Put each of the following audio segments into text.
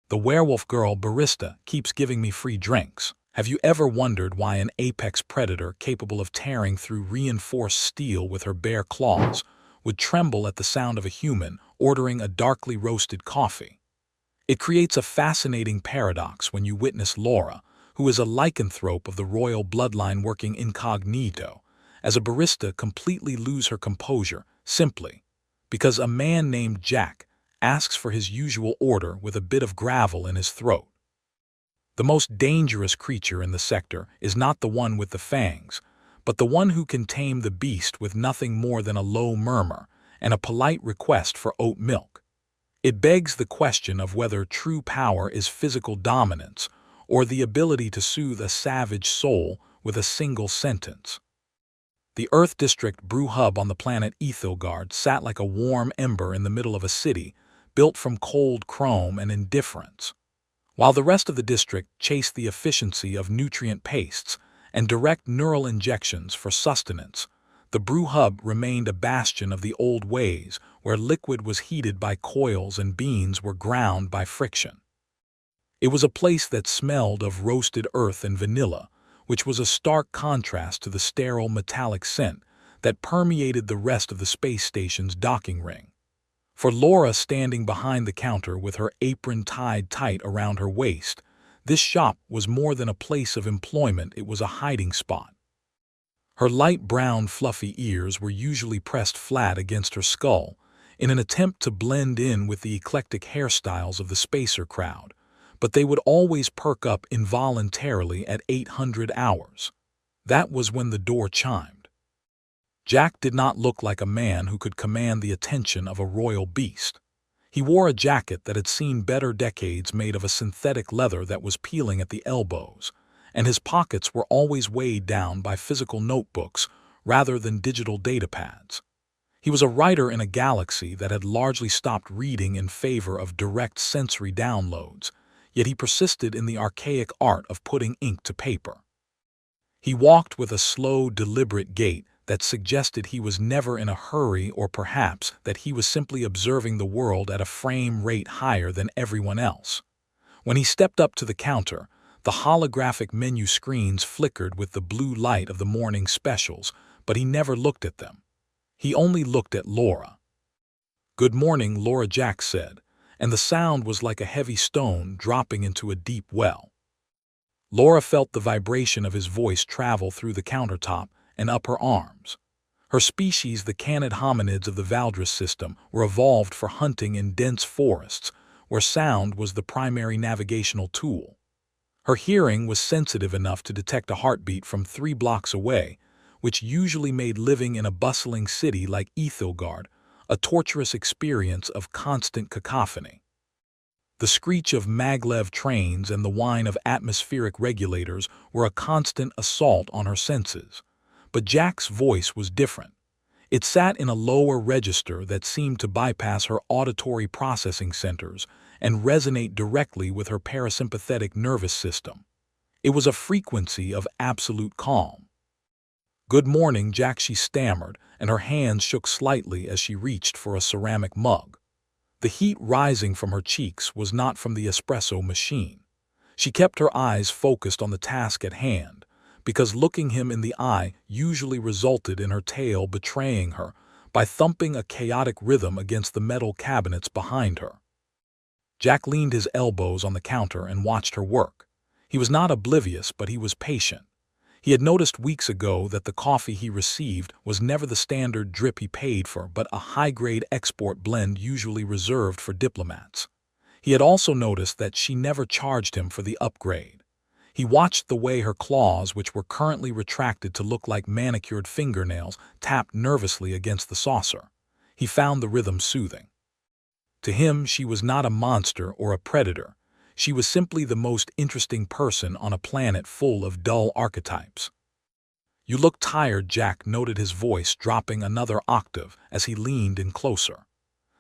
The werewolf girl barista keeps giving me free drinks. Have you ever wondered why an apex predator capable of tearing through reinforced steel with her bare claws would tremble at the sound of a human ordering a darkly roasted coffee? It creates a fascinating paradox when you witness Laura, who is a lycanthrope of the royal bloodline working incognito, as a barista completely lose her composure simply because a man named Jack asks for his usual order with a bit of gravel in his throat. The most dangerous creature in the sector is not the one with the fangs, but the one who can tame the beast with nothing more than a low murmur and a polite request for oat milk. It begs the question of whether true power is physical dominance or the ability to soothe a savage soul with a single sentence. The Earth District brew hub on the planet Ethilgard sat like a warm ember in the middle of a city built from cold chrome and indifference, while the rest of the district chased the efficiency of nutrient pastes and direct neural injections for sustenance. The brew hub remained a bastion of the old ways where liquid was heated by coils and beans were ground by friction. It was a place that smelled of roasted earth and vanilla, which was a stark contrast to the sterile metallic scent that permeated the rest of the space station's docking ring. For Laura, standing behind the counter with her apron tied tight around her waist, this shop was more than a place of employment, it was a hiding spot. Her light brown fluffy ears were usually pressed flat against her skull in an attempt to blend in with the eclectic hairstyles of the spacer crowd, but they would always perk up involuntarily at 800 hours. That was when the door chimed. Jack did not look like a man who could command the attention of a royal beast. He wore a jacket that had seen better decades made of a synthetic leather that was peeling at the elbows, and his pockets were always weighed down by physical notebooks rather than digital datapads. He was a writer in a galaxy that had largely stopped reading in favor of direct sensory downloads, yet he persisted in the archaic art of putting ink to paper. He walked with a slow, deliberate gait that suggested he was never in a hurry, or perhaps that he was simply observing the world at a frame rate higher than everyone else. When he stepped up to the counter, the holographic menu screens flickered with the blue light of the morning specials, but he never looked at them. He only looked at Laura. "Good morning," Laura Jack said, and the sound was like a heavy stone dropping into a deep well. Laura felt the vibration of his voice travel through the countertop and up her arms. Her species, the canid hominids of the Valdris system, were evolved for hunting in dense forests, where sound was the primary navigational tool. Her hearing was sensitive enough to detect a heartbeat from 3 blocks away, which usually made living in a bustling city like Ethilgard a torturous experience of constant cacophony. The screech of maglev trains and the whine of atmospheric regulators were a constant assault on her senses. But Jack's voice was different. It sat in a lower register that seemed to bypass her auditory processing centers and resonate directly with her parasympathetic nervous system. It was a frequency of absolute calm. "Good morning, Jack," she stammered, and her hands shook slightly as she reached for a ceramic mug. The heat rising from her cheeks was not from the espresso machine. She kept her eyes focused on the task at hand, because looking him in the eye usually resulted in her tail betraying her by thumping a chaotic rhythm against the metal cabinets behind her. Jack leaned his elbows on the counter and watched her work. He was not oblivious, but he was patient. He had noticed weeks ago that the coffee he received was never the standard drip he paid for, but a high-grade export blend usually reserved for diplomats. He had also noticed that she never charged him for the upgrade. He watched the way her claws, which were currently retracted to look like manicured fingernails, tapped nervously against the saucer. He found the rhythm soothing. To him, she was not a monster or a predator. She was simply the most interesting person on a planet full of dull archetypes. "You look tired," Jack noted, his voice dropping another octave as he leaned in closer.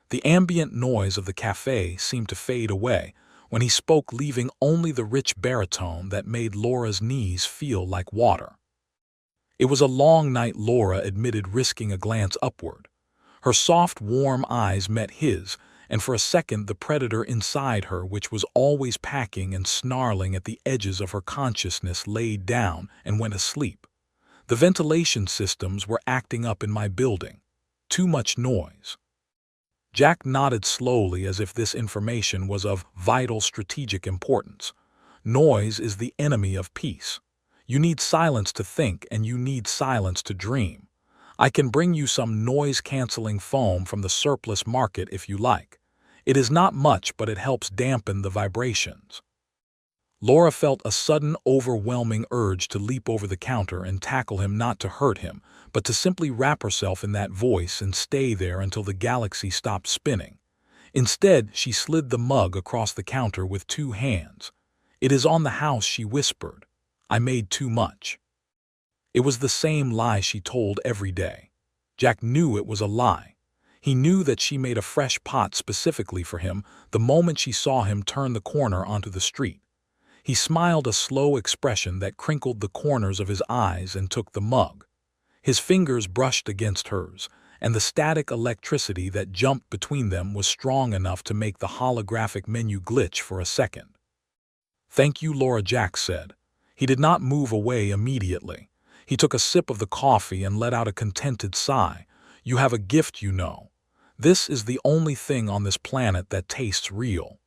The ambient noise of the cafe seemed to fade away when he spoke, leaving only the rich baritone that made Laura's knees feel like water. It was a long night, Laura admitted, risking a glance upward. Her soft, warm eyes met his, and for a second the predator inside her, which was always packing and snarling at the edges of her consciousness, laid down and went asleep. The ventilation systems were acting up in my building. Too much noise. Jack nodded slowly as if this information was of vital strategic importance. Noise is the enemy of peace. You need silence to think, and you need silence to dream. I can bring you some noise-canceling foam from the surplus market if you like. It is not much, but it helps dampen the vibrations. Laura felt a sudden, overwhelming urge to leap over the counter and tackle him, not to hurt him, but to simply wrap herself in that voice and stay there until the galaxy stopped spinning. Instead, she slid the mug across the counter with 2 hands. "It is on the house," she whispered. "I made too much." It was the same lie she told every day. Jack knew it was a lie. He knew that she made a fresh pot specifically for him the moment she saw him turn the corner onto the street. He smiled, a slow expression that crinkled the corners of his eyes, and took the mug. His fingers brushed against hers, and the static electricity that jumped between them was strong enough to make the holographic menu glitch for a second. "Thank you, Laura," Jack said. He did not move away immediately. He took a sip of the coffee and let out a contented sigh. "You have a gift, you know. This is the only thing on this planet that tastes real."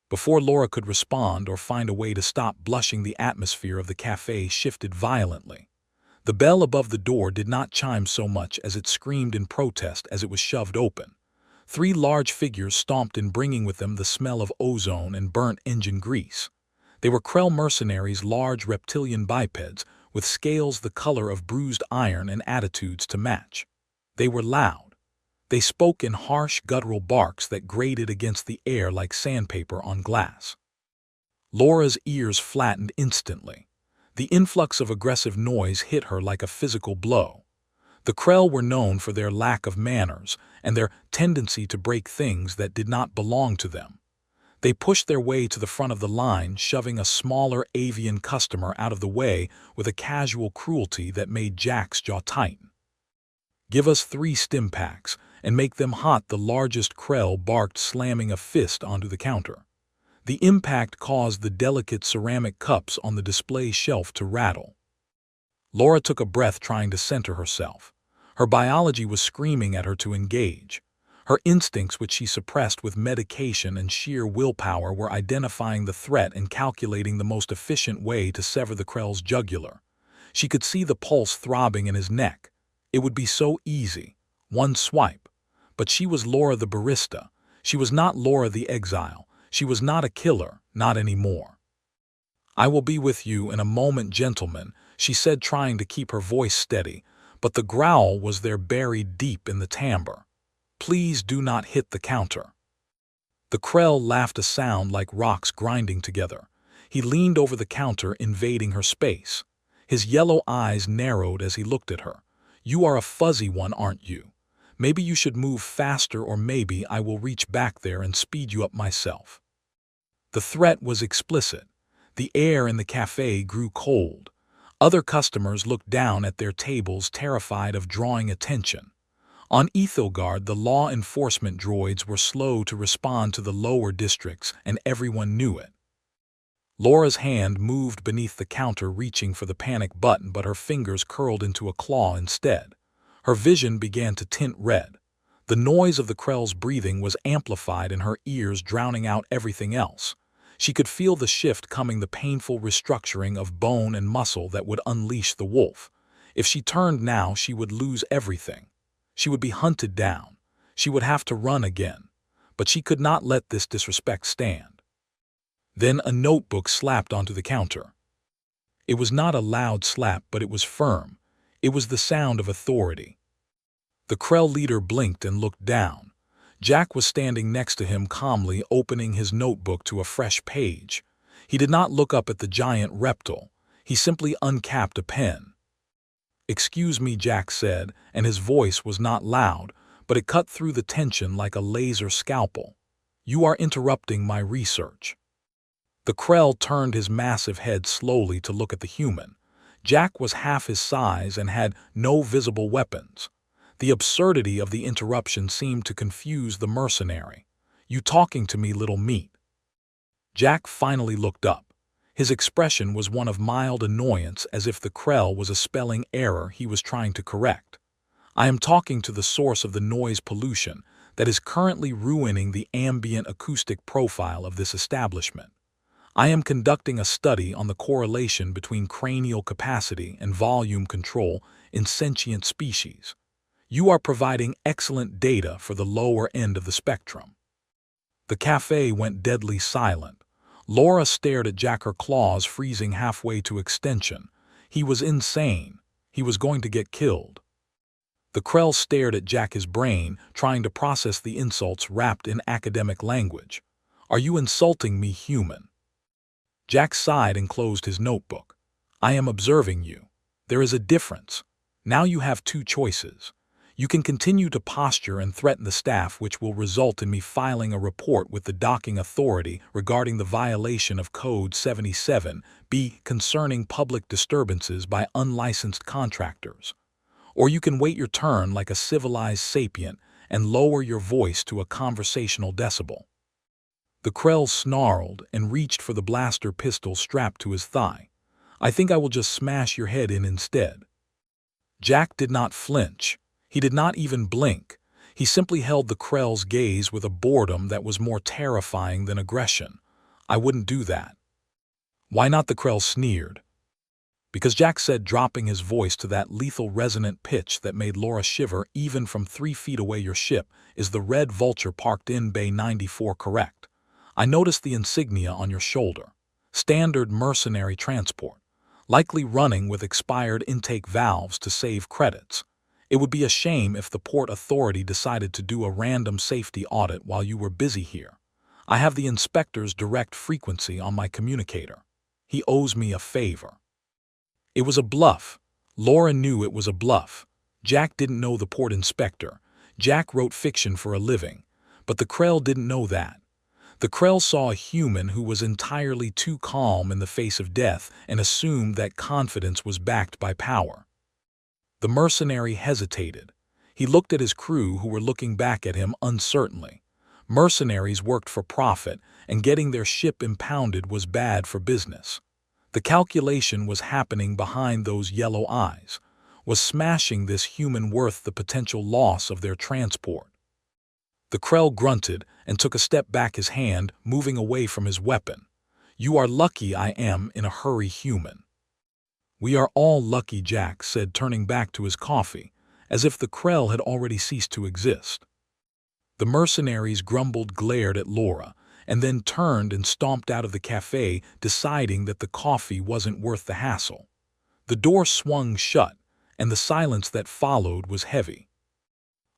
Before Laura could respond or find a way to stop blushing, the atmosphere of the cafe shifted violently. The bell above the door did not chime so much as it screamed in protest as it was shoved open. 3 large figures stomped in, bringing with them the smell of ozone and burnt engine grease. They were Krell mercenaries, large reptilian bipeds, with scales the color of bruised iron and attitudes to match. They were loud. They spoke in harsh, guttural barks that grated against the air like sandpaper on glass. Laura's ears flattened instantly. The influx of aggressive noise hit her like a physical blow. The Krell were known for their lack of manners and their tendency to break things that did not belong to them. They pushed their way to the front of the line, shoving a smaller avian customer out of the way with a casual cruelty that made Jack's jaw tighten. "Give us 3 stim packs, and make them hot," the largest Krell barked, slamming a fist onto the counter. The impact caused the delicate ceramic cups on the display shelf to rattle. Laura took a breath, trying to center herself. Her biology was screaming at her to engage. Her instincts, which she suppressed with medication and sheer willpower, were identifying the threat and calculating the most efficient way to sever the Krell's jugular. She could see the pulse throbbing in his neck. It would be so easy. One swipe. But she was Laura the barista. She was not Laura the exile. She was not a killer, not anymore. "I will be with you in a moment, gentlemen," she said, trying to keep her voice steady, but the growl was there, buried deep in the timbre. "Please do not hit the counter." The Krell laughed, a sound like rocks grinding together. He leaned over the counter, invading her space. His yellow eyes narrowed as he looked at her. "You are a fuzzy one, aren't you? Maybe you should move faster, or maybe I will reach back there and speed you up myself." The threat was explicit. The air in the cafe grew cold. Other customers looked down at their tables, terrified of drawing attention. On Ethelgard, the law enforcement droids were slow to respond to the lower districts, and everyone knew it. Laura's hand moved beneath the counter, reaching for the panic button, but her fingers curled into a claw instead. Her vision began to tint red. The noise of the Krell's breathing was amplified in her ears, drowning out everything else. She could feel the shift coming, the painful restructuring of bone and muscle that would unleash the wolf. If she turned now, she would lose everything. She would be hunted down. She would have to run again. But she could not let this disrespect stand. Then a notebook slapped onto the counter. It was not a loud slap, but it was firm. It was the sound of authority. The Krell leader blinked and looked down. Jack was standing next to him, calmly opening his notebook to a fresh page. He did not look up at the giant reptile. He simply uncapped a pen. "Excuse me," Jack said, and his voice was not loud, but it cut through the tension like a laser scalpel. "You are interrupting my research." The Krell turned his massive head slowly to look at the human. Jack was half his size and had no visible weapons. The absurdity of the interruption seemed to confuse the mercenary. You talking to me, little meat?" Jack finally looked up. His expression was one of mild annoyance, as if the Krell was a spelling error he was trying to correct. "I am talking to the source of the noise pollution that is currently ruining the ambient acoustic profile of this establishment. I am conducting a study on the correlation between cranial capacity and volume control in sentient species. You are providing excellent data for the lower end of the spectrum." The cafe went deadly silent. Laura stared at Jack, her claws freezing halfway to extension. He was insane. He was going to get killed. The Krell stared at Jack, his brain trying to process the insults wrapped in academic language. "Are you insulting me, human?" Jack sighed and closed his notebook. "I am observing you. There is a difference. Now you have two choices. You can continue to posture and threaten the staff, which will result in me filing a report with the docking authority regarding the violation of Code 77B concerning public disturbances by unlicensed contractors. Or you can wait your turn like a civilized sapient and lower your voice to a conversational decibel." The Krell snarled and reached for the blaster pistol strapped to his thigh. "I think I will just smash your head in instead." Jack did not flinch. He did not even blink. He simply held the Krell's gaze with a boredom that was more terrifying than aggression. "I wouldn't do that." "Why not?" the Krell sneered. "Because," Jack said, dropping his voice to that lethal resonant pitch that made Laura shiver even from 3 feet away, "your ship is the Red Vulture parked in Bay 94, correct? I noticed the insignia on your shoulder. Standard mercenary transport. Likely running with expired intake valves to save credits. It would be a shame if the Port Authority decided to do a random safety audit while you were busy here. I have the inspector's direct frequency on my communicator. He owes me a favor." It was a bluff. Laura knew it was a bluff. Jack didn't know the port inspector. Jack wrote fiction for a living. But the Krell didn't know that. The Krell saw a human who was entirely too calm in the face of death and assumed that confidence was backed by power. The mercenary hesitated. He looked at his crew, who were looking back at him uncertainly. Mercenaries worked for profit, and getting their ship impounded was bad for business. The calculation was happening behind those yellow eyes. Was smashing this human worth the potential loss of their transport? The Krell grunted and took a step back, his hand moving away from his weapon. "You are lucky I am in a hurry, human." "We are all lucky," Jack said, turning back to his coffee, as if the Krell had already ceased to exist. The mercenaries grumbled, glared at Laura, and then turned and stomped out of the cafe, deciding that the coffee wasn't worth the hassle. The door swung shut, and the silence that followed was heavy.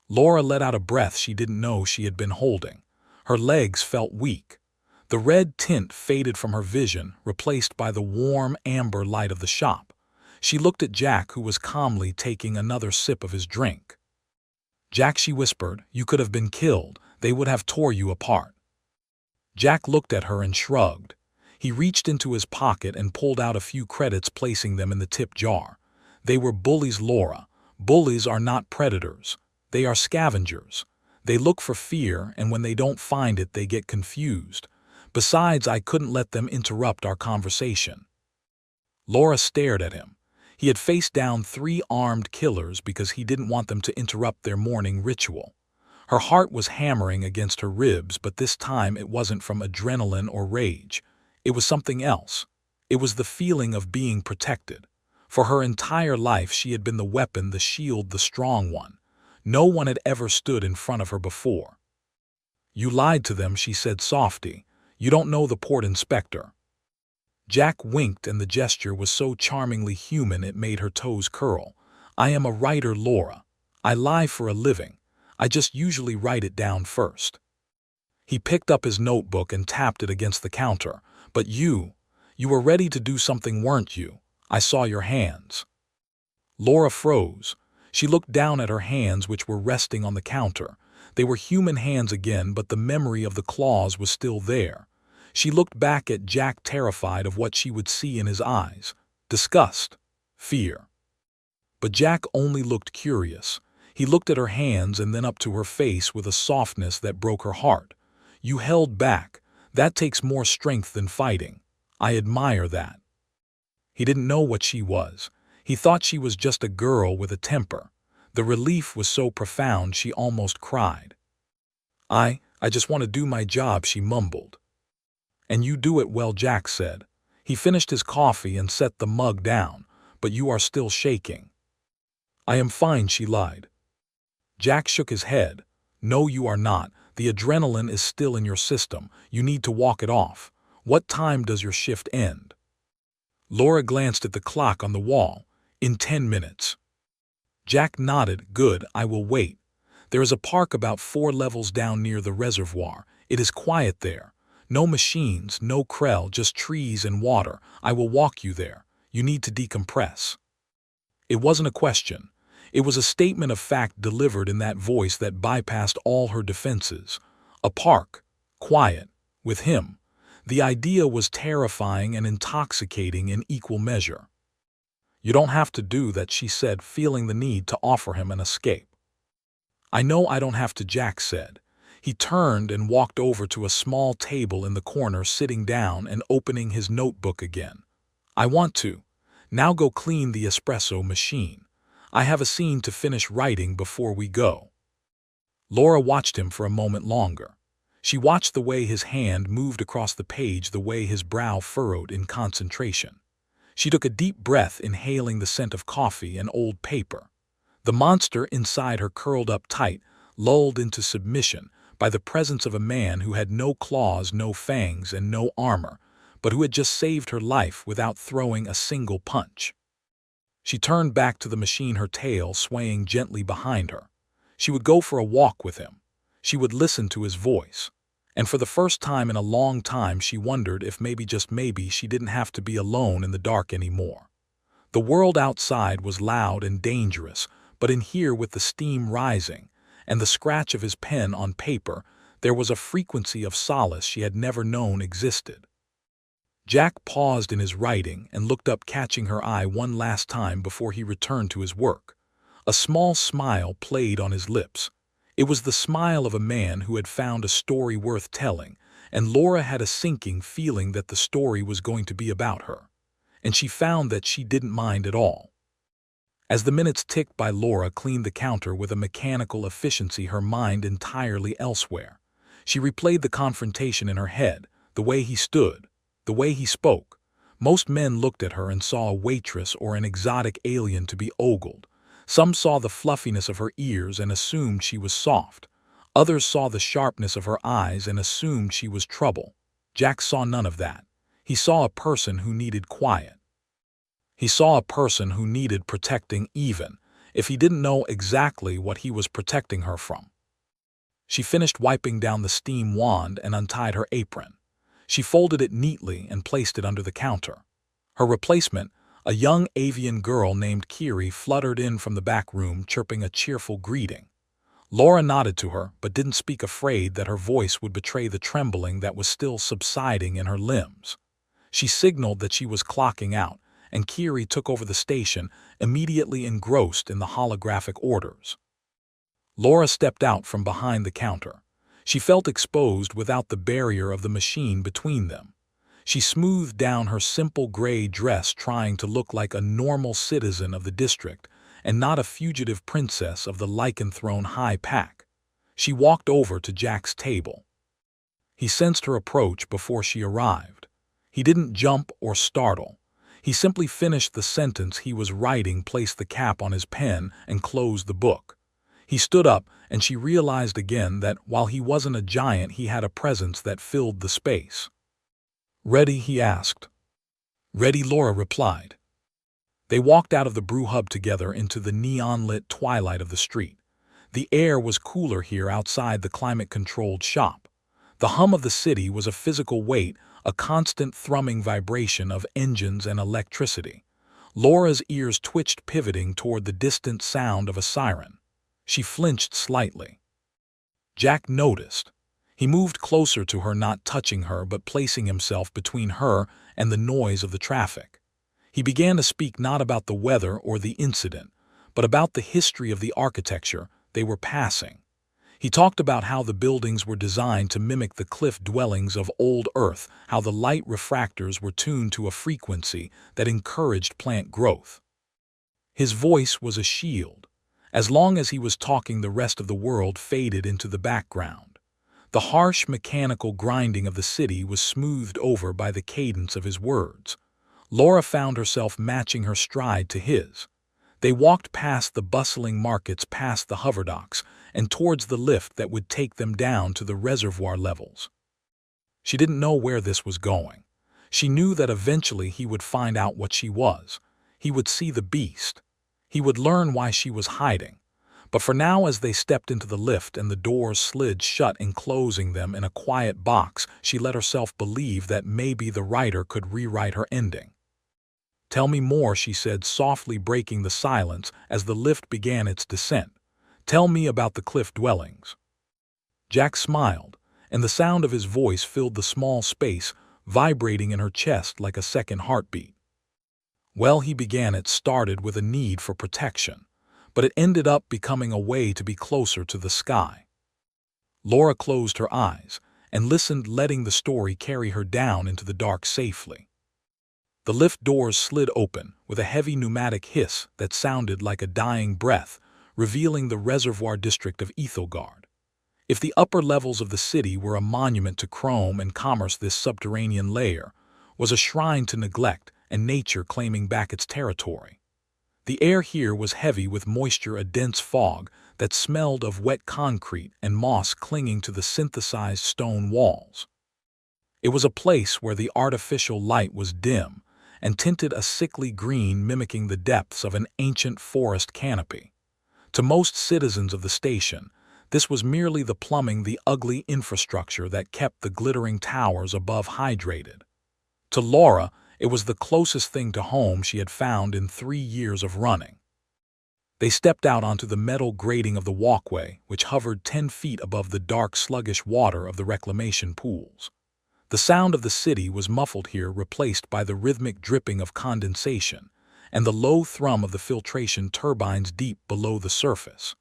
Laura let out a breath she didn't know she had been holding. Her legs felt weak. The red tint faded from her vision, replaced by the warm amber light of the shop. She looked at Jack, who was calmly taking another sip of his drink. "Jack," she whispered, "you could have been killed. They would have tore you apart." Jack looked at her and shrugged. He reached into his pocket and pulled out a few credits, placing them in the tip jar. "They were bullies, Laura. Bullies are not predators. They are scavengers. They look for fear, and when they don't find it, they get confused. Besides, I couldn't let them interrupt our conversation." Laura stared at him. He had faced down 3 armed killers because he didn't want them to interrupt their morning ritual. Her heart was hammering against her ribs, but this time it wasn't from adrenaline or rage. It was something else. It was the feeling of being protected. For her entire life she had been the weapon, the shield, the strong one. No one had ever stood in front of her before. "You lied to them," she said softly. "You don't know the port inspector." Jack winked, and the gesture was so charmingly human it made her toes curl. "I am a writer, Laura. I lie for a living. I just usually write it down first." He picked up his notebook and tapped it against the counter. "But you were ready to do something, weren't you? I saw your hands." Laura froze. She looked down at her hands, which were resting on the counter. They were human hands again, but the memory of the claws was still there. She looked back at Jack, terrified of what she would see in his eyes. Disgust. Fear. But Jack only looked curious. He looked at her hands and then up to her face with a softness that broke her heart. You held back. That takes more strength than fighting. I admire that. He didn't know what she was. He thought she was just a girl with a temper. The relief was so profound she almost cried. I just want to do my job, she mumbled. And you do it well, Jack said. He finished his coffee and set the mug down, but you are still shaking. I am fine, she lied. Jack shook his head. No, you are not. The adrenaline is still in your system. You need to walk it off. What time does your shift end? Laura glanced at the clock on the wall. In 10 minutes. Jack nodded. Good, I will wait. There is a park about 4 levels down near the reservoir. It is quiet there. No machines, no Krell, just trees and water. I will walk you there. You need to decompress. It wasn't a question. It was a statement of fact delivered in that voice that bypassed all her defenses. A park. Quiet. With him. The idea was terrifying and intoxicating in equal measure. You don't have to do that, she said, feeling the need to offer him an escape. I know I don't have to, Jack said. He turned and walked over to a small table in the corner, sitting down and opening his notebook again. I want to. Now go clean the espresso machine. I have a scene to finish writing before we go. Laura watched him for a moment longer. She watched the way his hand moved across the page, the way his brow furrowed in concentration. She took a deep breath, inhaling the scent of coffee and old paper. The monster inside her curled up tight, lulled into submission by the presence of a man who had no claws, no fangs, and no armor, but who had just saved her life without throwing a single punch. She turned back to the machine, her tail swaying gently behind her. She would go for a walk with him. She would listen to his voice. And for the first time in a long time, she wondered if maybe, just maybe, she didn't have to be alone in the dark anymore. The world outside was loud and dangerous, but in here, with the steam rising and the scratch of his pen on paper, there was a frequency of solace she had never known existed. Jack paused in his writing and looked up, catching her eye one last time before he returned to his work. A small smile played on his lips. It was the smile of a man who had found a story worth telling, and Laura had a sinking feeling that the story was going to be about her. And she found that she didn't mind at all. As the minutes ticked by, Laura cleaned the counter with a mechanical efficiency, her mind entirely elsewhere. She replayed the confrontation in her head, the way he stood, the way he spoke. Most men looked at her and saw a waitress or an exotic alien to be ogled. Some saw the fluffiness of her ears and assumed she was soft. Others saw the sharpness of her eyes and assumed she was trouble. Jack saw none of that. He saw a person who needed quiet. He saw a person who needed protecting, even if he didn't know exactly what he was protecting her from. She finished wiping down the steam wand and untied her apron. She folded it neatly and placed it under the counter. Her replacement, a young avian girl named Kiri, fluttered in from the back room, chirping a cheerful greeting. Laura nodded to her, but didn't speak, afraid that her voice would betray the trembling that was still subsiding in her limbs. She signaled that she was clocking out, and Kiri took over the station, immediately engrossed in the holographic orders. Laura stepped out from behind the counter. She felt exposed without the barrier of the machine between them. She smoothed down her simple gray dress, trying to look like a normal citizen of the district and not a fugitive princess of the lycanthrope high pack. She walked over to Jack's table. He sensed her approach before she arrived. He didn't jump or startle. He simply finished the sentence he was writing, placed the cap on his pen, and closed the book. He stood up, and she realized again that while he wasn't a giant, he had a presence that filled the space. "Ready?" he asked. "Ready," Laura replied. They walked out of the brew hub together into the neon-lit twilight of the street. The air was cooler here outside the climate-controlled shop. The hum of the city was a physical weight, a constant thrumming vibration of engines and electricity. Laura's ears twitched, pivoting toward the distant sound of a siren. She flinched slightly. Jack noticed. He moved closer to her, not touching her, but placing himself between her and the noise of the traffic. He began to speak, not about the weather or the incident, but about the history of the architecture they were passing. He talked about how the buildings were designed to mimic the cliff dwellings of old Earth, how the light refractors were tuned to a frequency that encouraged plant growth. His voice was a shield. As long as he was talking, the rest of the world faded into the background. The harsh mechanical grinding of the city was smoothed over by the cadence of his words. Laura found herself matching her stride to his. They walked past the bustling markets, past the hoverdocks, and towards the lift that would take them down to the reservoir levels. She didn't know where this was going. She knew that eventually he would find out what she was. He would see the beast. He would learn why she was hiding. But for now, as they stepped into the lift and the doors slid shut, enclosing them in a quiet box, she let herself believe that maybe the writer could rewrite her ending. "Tell me more," she said, softly breaking the silence as the lift began its descent. "Tell me about the cliff dwellings." Jack smiled, and the sound of his voice filled the small space, vibrating in her chest like a second heartbeat. "Well," he began, "it started with a need for protection, but it ended up becoming a way to be closer to the sky." Laura closed her eyes and listened, letting the story carry her down into the dark safely. The lift doors slid open with a heavy pneumatic hiss that sounded like a dying breath, revealing the reservoir district of Ethelgard. If the upper levels of the city were a monument to chrome and commerce, this subterranean layer was a shrine to neglect and nature claiming back its territory. The air here was heavy with moisture, a dense fog that smelled of wet concrete and moss clinging to the synthesized stone walls. It was a place where the artificial light was dim and tinted a sickly green, mimicking the depths of an ancient forest canopy. To most citizens of the station, this was merely the plumbing, the ugly infrastructure that kept the glittering towers above hydrated. To Laura, it was the closest thing to home she had found in 3 years of running. They stepped out onto the metal grating of the walkway, which hovered 10 feet above the dark, sluggish water of the reclamation pools. The sound of the city was muffled here, replaced by the rhythmic dripping of condensation and the low thrum of the filtration turbines deep below the surface.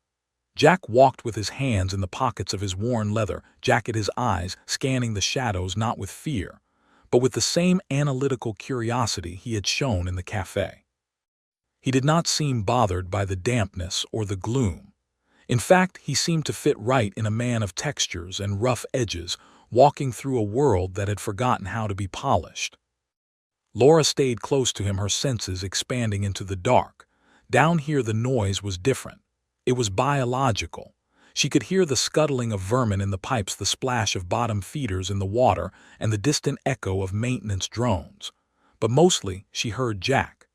Jack walked with his hands in the pockets of his worn leather jacket, his eyes scanning the shadows not with fear, but with the same analytical curiosity he had shown in the cafe. He did not seem bothered by the dampness or the gloom. In fact, he seemed to fit right in, a man of textures and rough edges, walking through a world that had forgotten how to be polished. Laura stayed close to him, her senses expanding into the dark. Down here the noise was different. It was biological. She could hear the scuttling of vermin in the pipes, the splash of bottom feeders in the water, and the distant echo of maintenance drones. But mostly she heard Jack.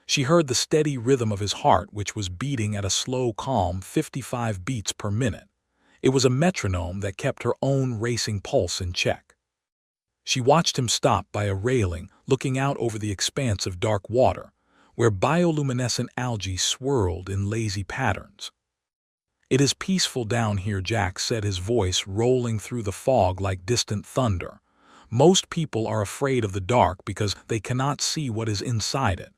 She heard the steady rhythm of his heart, which was beating at a slow, calm 55 beats per minute. It was a metronome that kept her own racing pulse in check. She watched him stop by a railing, looking out over the expanse of dark water, where bioluminescent algae swirled in lazy patterns. "It is peaceful down here," Jack said, his voice rolling through the fog like distant thunder. "Most people are afraid of the dark because they cannot see what is inside it.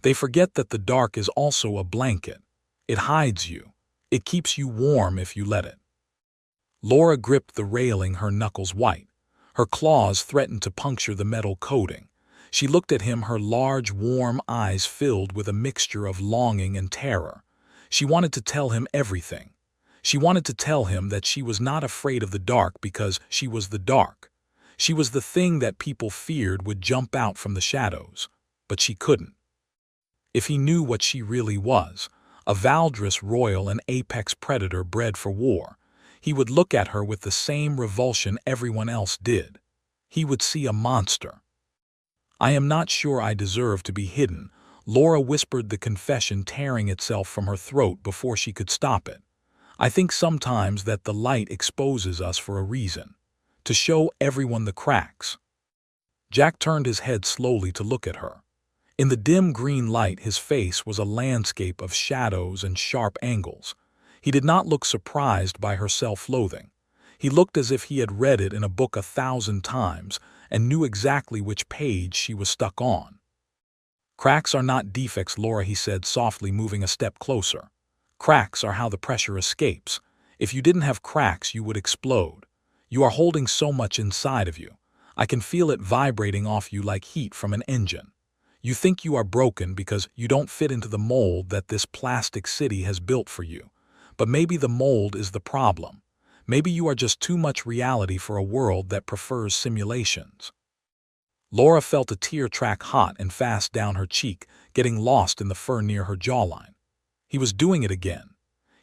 They forget that the dark is also a blanket. It hides you. It keeps you warm if you let it." Laura gripped the railing, her knuckles white. Her claws threatened to puncture the metal coating. She looked at him, her large, warm eyes filled with a mixture of longing and terror. She wanted to tell him everything. She wanted to tell him that she was not afraid of the dark because she was the dark. She was the thing that people feared would jump out from the shadows. But she couldn't. If he knew what she really was, a Valdris royal, an apex predator bred for war, he would look at her with the same revulsion everyone else did. He would see a monster. "I am not sure I deserve to be hidden," Laura whispered, the confession tearing itself from her throat before she could stop it. "I think sometimes that the light exposes us for a reason, to show everyone the cracks." Jack turned his head slowly to look at her. In the dim green light, his face was a landscape of shadows and sharp angles. He did not look surprised by her self-loathing. He looked as if he had read it in a book 1,000 times and knew exactly which page she was stuck on. "Cracks are not defects, Laura," he said softly, moving a step closer. "Cracks are how the pressure escapes. If you didn't have cracks, you would explode. You are holding so much inside of you. I can feel it vibrating off you like heat from an engine. You think you are broken because you don't fit into the mold that this plastic city has built for you. But maybe the mold is the problem. Maybe you are just too much reality for a world that prefers simulations. Laura felt a tear track hot and fast down her cheek, getting lost in the fur near her jawline. He was doing it again.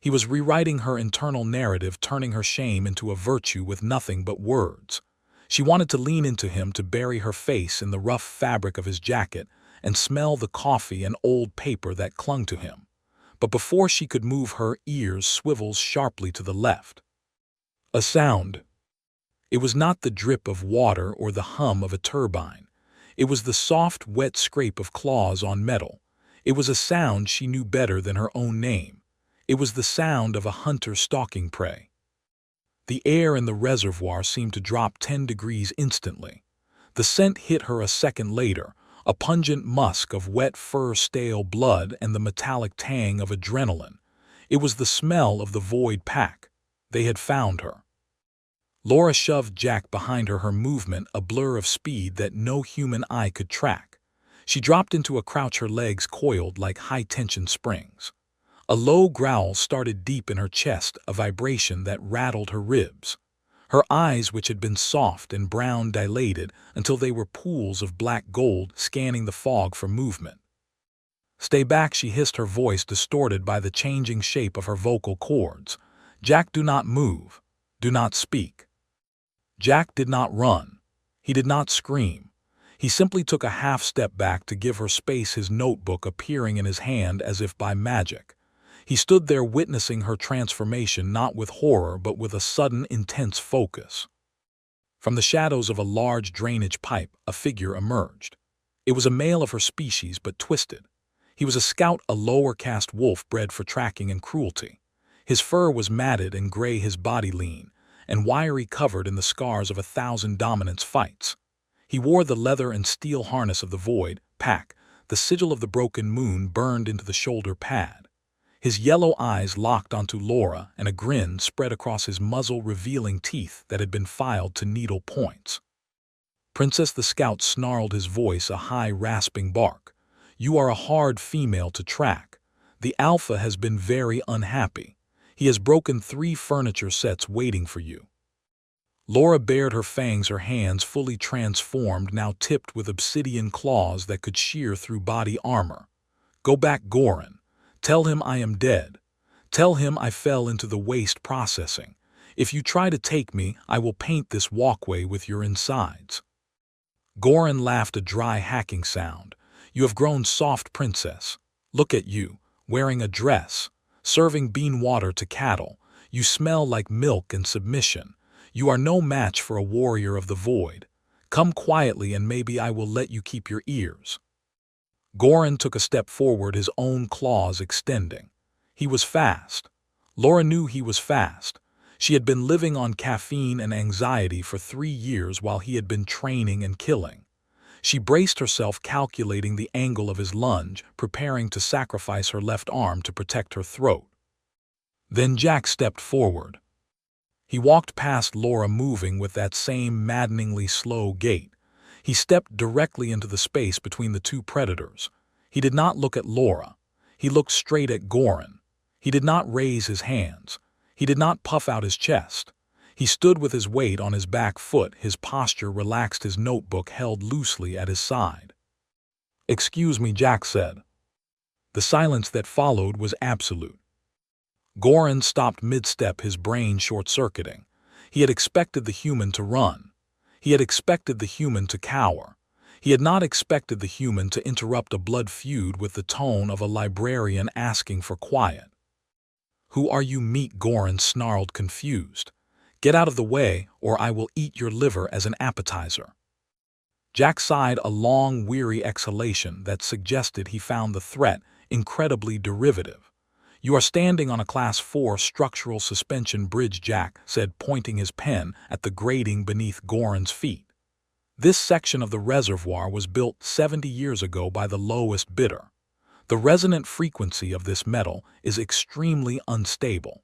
He was rewriting her internal narrative, turning her shame into a virtue with nothing but words. She wanted to lean into him, to bury her face in the rough fabric of his jacket and smell the coffee and old paper that clung to him. But before she could move, her ears swiveled sharply to the left. A sound. It was not the drip of water or the hum of a turbine. It was the soft, wet scrape of claws on metal. It was a sound she knew better than her own name. It was the sound of a hunter stalking prey. The air in the reservoir seemed to drop 10 degrees instantly. The scent hit her a second later, a pungent musk of wet fur, stale blood, and the metallic tang of adrenaline. It was the smell of the Void Pack. They had found her. Laura shoved Jack behind her, her movement a blur of speed that no human eye could track. She dropped into a crouch, her legs coiled like high-tension springs. A low growl started deep in her chest, a vibration that rattled her ribs. Her eyes, which had been soft and brown, dilated until they were pools of black gold, scanning the fog for movement. "Stay back," she hissed, her voice distorted by the changing shape of her vocal cords. "Jack, do not move. Do not speak." Jack did not run. He did not scream. He simply took a half step back to give her space, his notebook appearing in his hand as if by magic. He stood there witnessing her transformation, not with horror but with a sudden, intense focus. From the shadows of a large drainage pipe, a figure emerged. It was a male of her species, but twisted. He was a scout, a lower caste wolf bred for tracking and cruelty. His fur was matted and gray, his body lean and wiry, covered in the scars of 1,000 dominance fights. He wore the leather and steel harness of the Void Pack, the sigil of the broken moon burned into the shoulder pad. His yellow eyes locked onto Laura, and a grin spread across his muzzle, revealing teeth that had been filed to needle points. "Princess," the scout snarled, his voice a high, rasping bark. "You are a hard female to track. The Alpha has been very unhappy. He has broken 3 furniture sets waiting for you." Laura bared her fangs, her hands fully transformed, now tipped with obsidian claws that could shear through body armor. "Go back, Goran. Tell him I am dead. Tell him I fell into the waste processing. If you try to take me, I will paint this walkway with your insides." Goran laughed, a dry, hacking sound. "You have grown soft, princess. Look at you, wearing a dress, serving bean water to cattle. You smell like milk and submission. You are no match for a warrior of the Void. Come quietly and maybe I will let you keep your ears." Goran took a step forward, his own claws extending. He was fast. Laura knew he was fast. She had been living on caffeine and anxiety for 3 years while he had been training and killing. She braced herself, calculating the angle of his lunge, preparing to sacrifice her left arm to protect her throat. Then Jack stepped forward. He walked past Laura, moving with that same maddeningly slow gait. He stepped directly into the space between the 2 predators. He did not look at Laura. He looked straight at Goran. He did not raise his hands. He did not puff out his chest. He stood with his weight on his back foot, his posture relaxed, his notebook held loosely at his side. "Excuse me," Jack said. The silence that followed was absolute. Goran stopped mid-step, his brain short-circuiting. He had expected the human to run. He had expected the human to cower. He had not expected the human to interrupt a blood feud with the tone of a librarian asking for quiet. "Who are you, meat?" Goran snarled, confused. "Get out of the way, or I will eat your liver as an appetizer." Jack sighed, a long, weary exhalation that suggested he found the threat incredibly derivative. "You are standing on a Class 4 structural suspension bridge," Jack said, pointing his pen at the grating beneath Goran's feet. "This section of the reservoir was built 70 years ago by the lowest bidder. The resonant frequency of this metal is extremely unstable."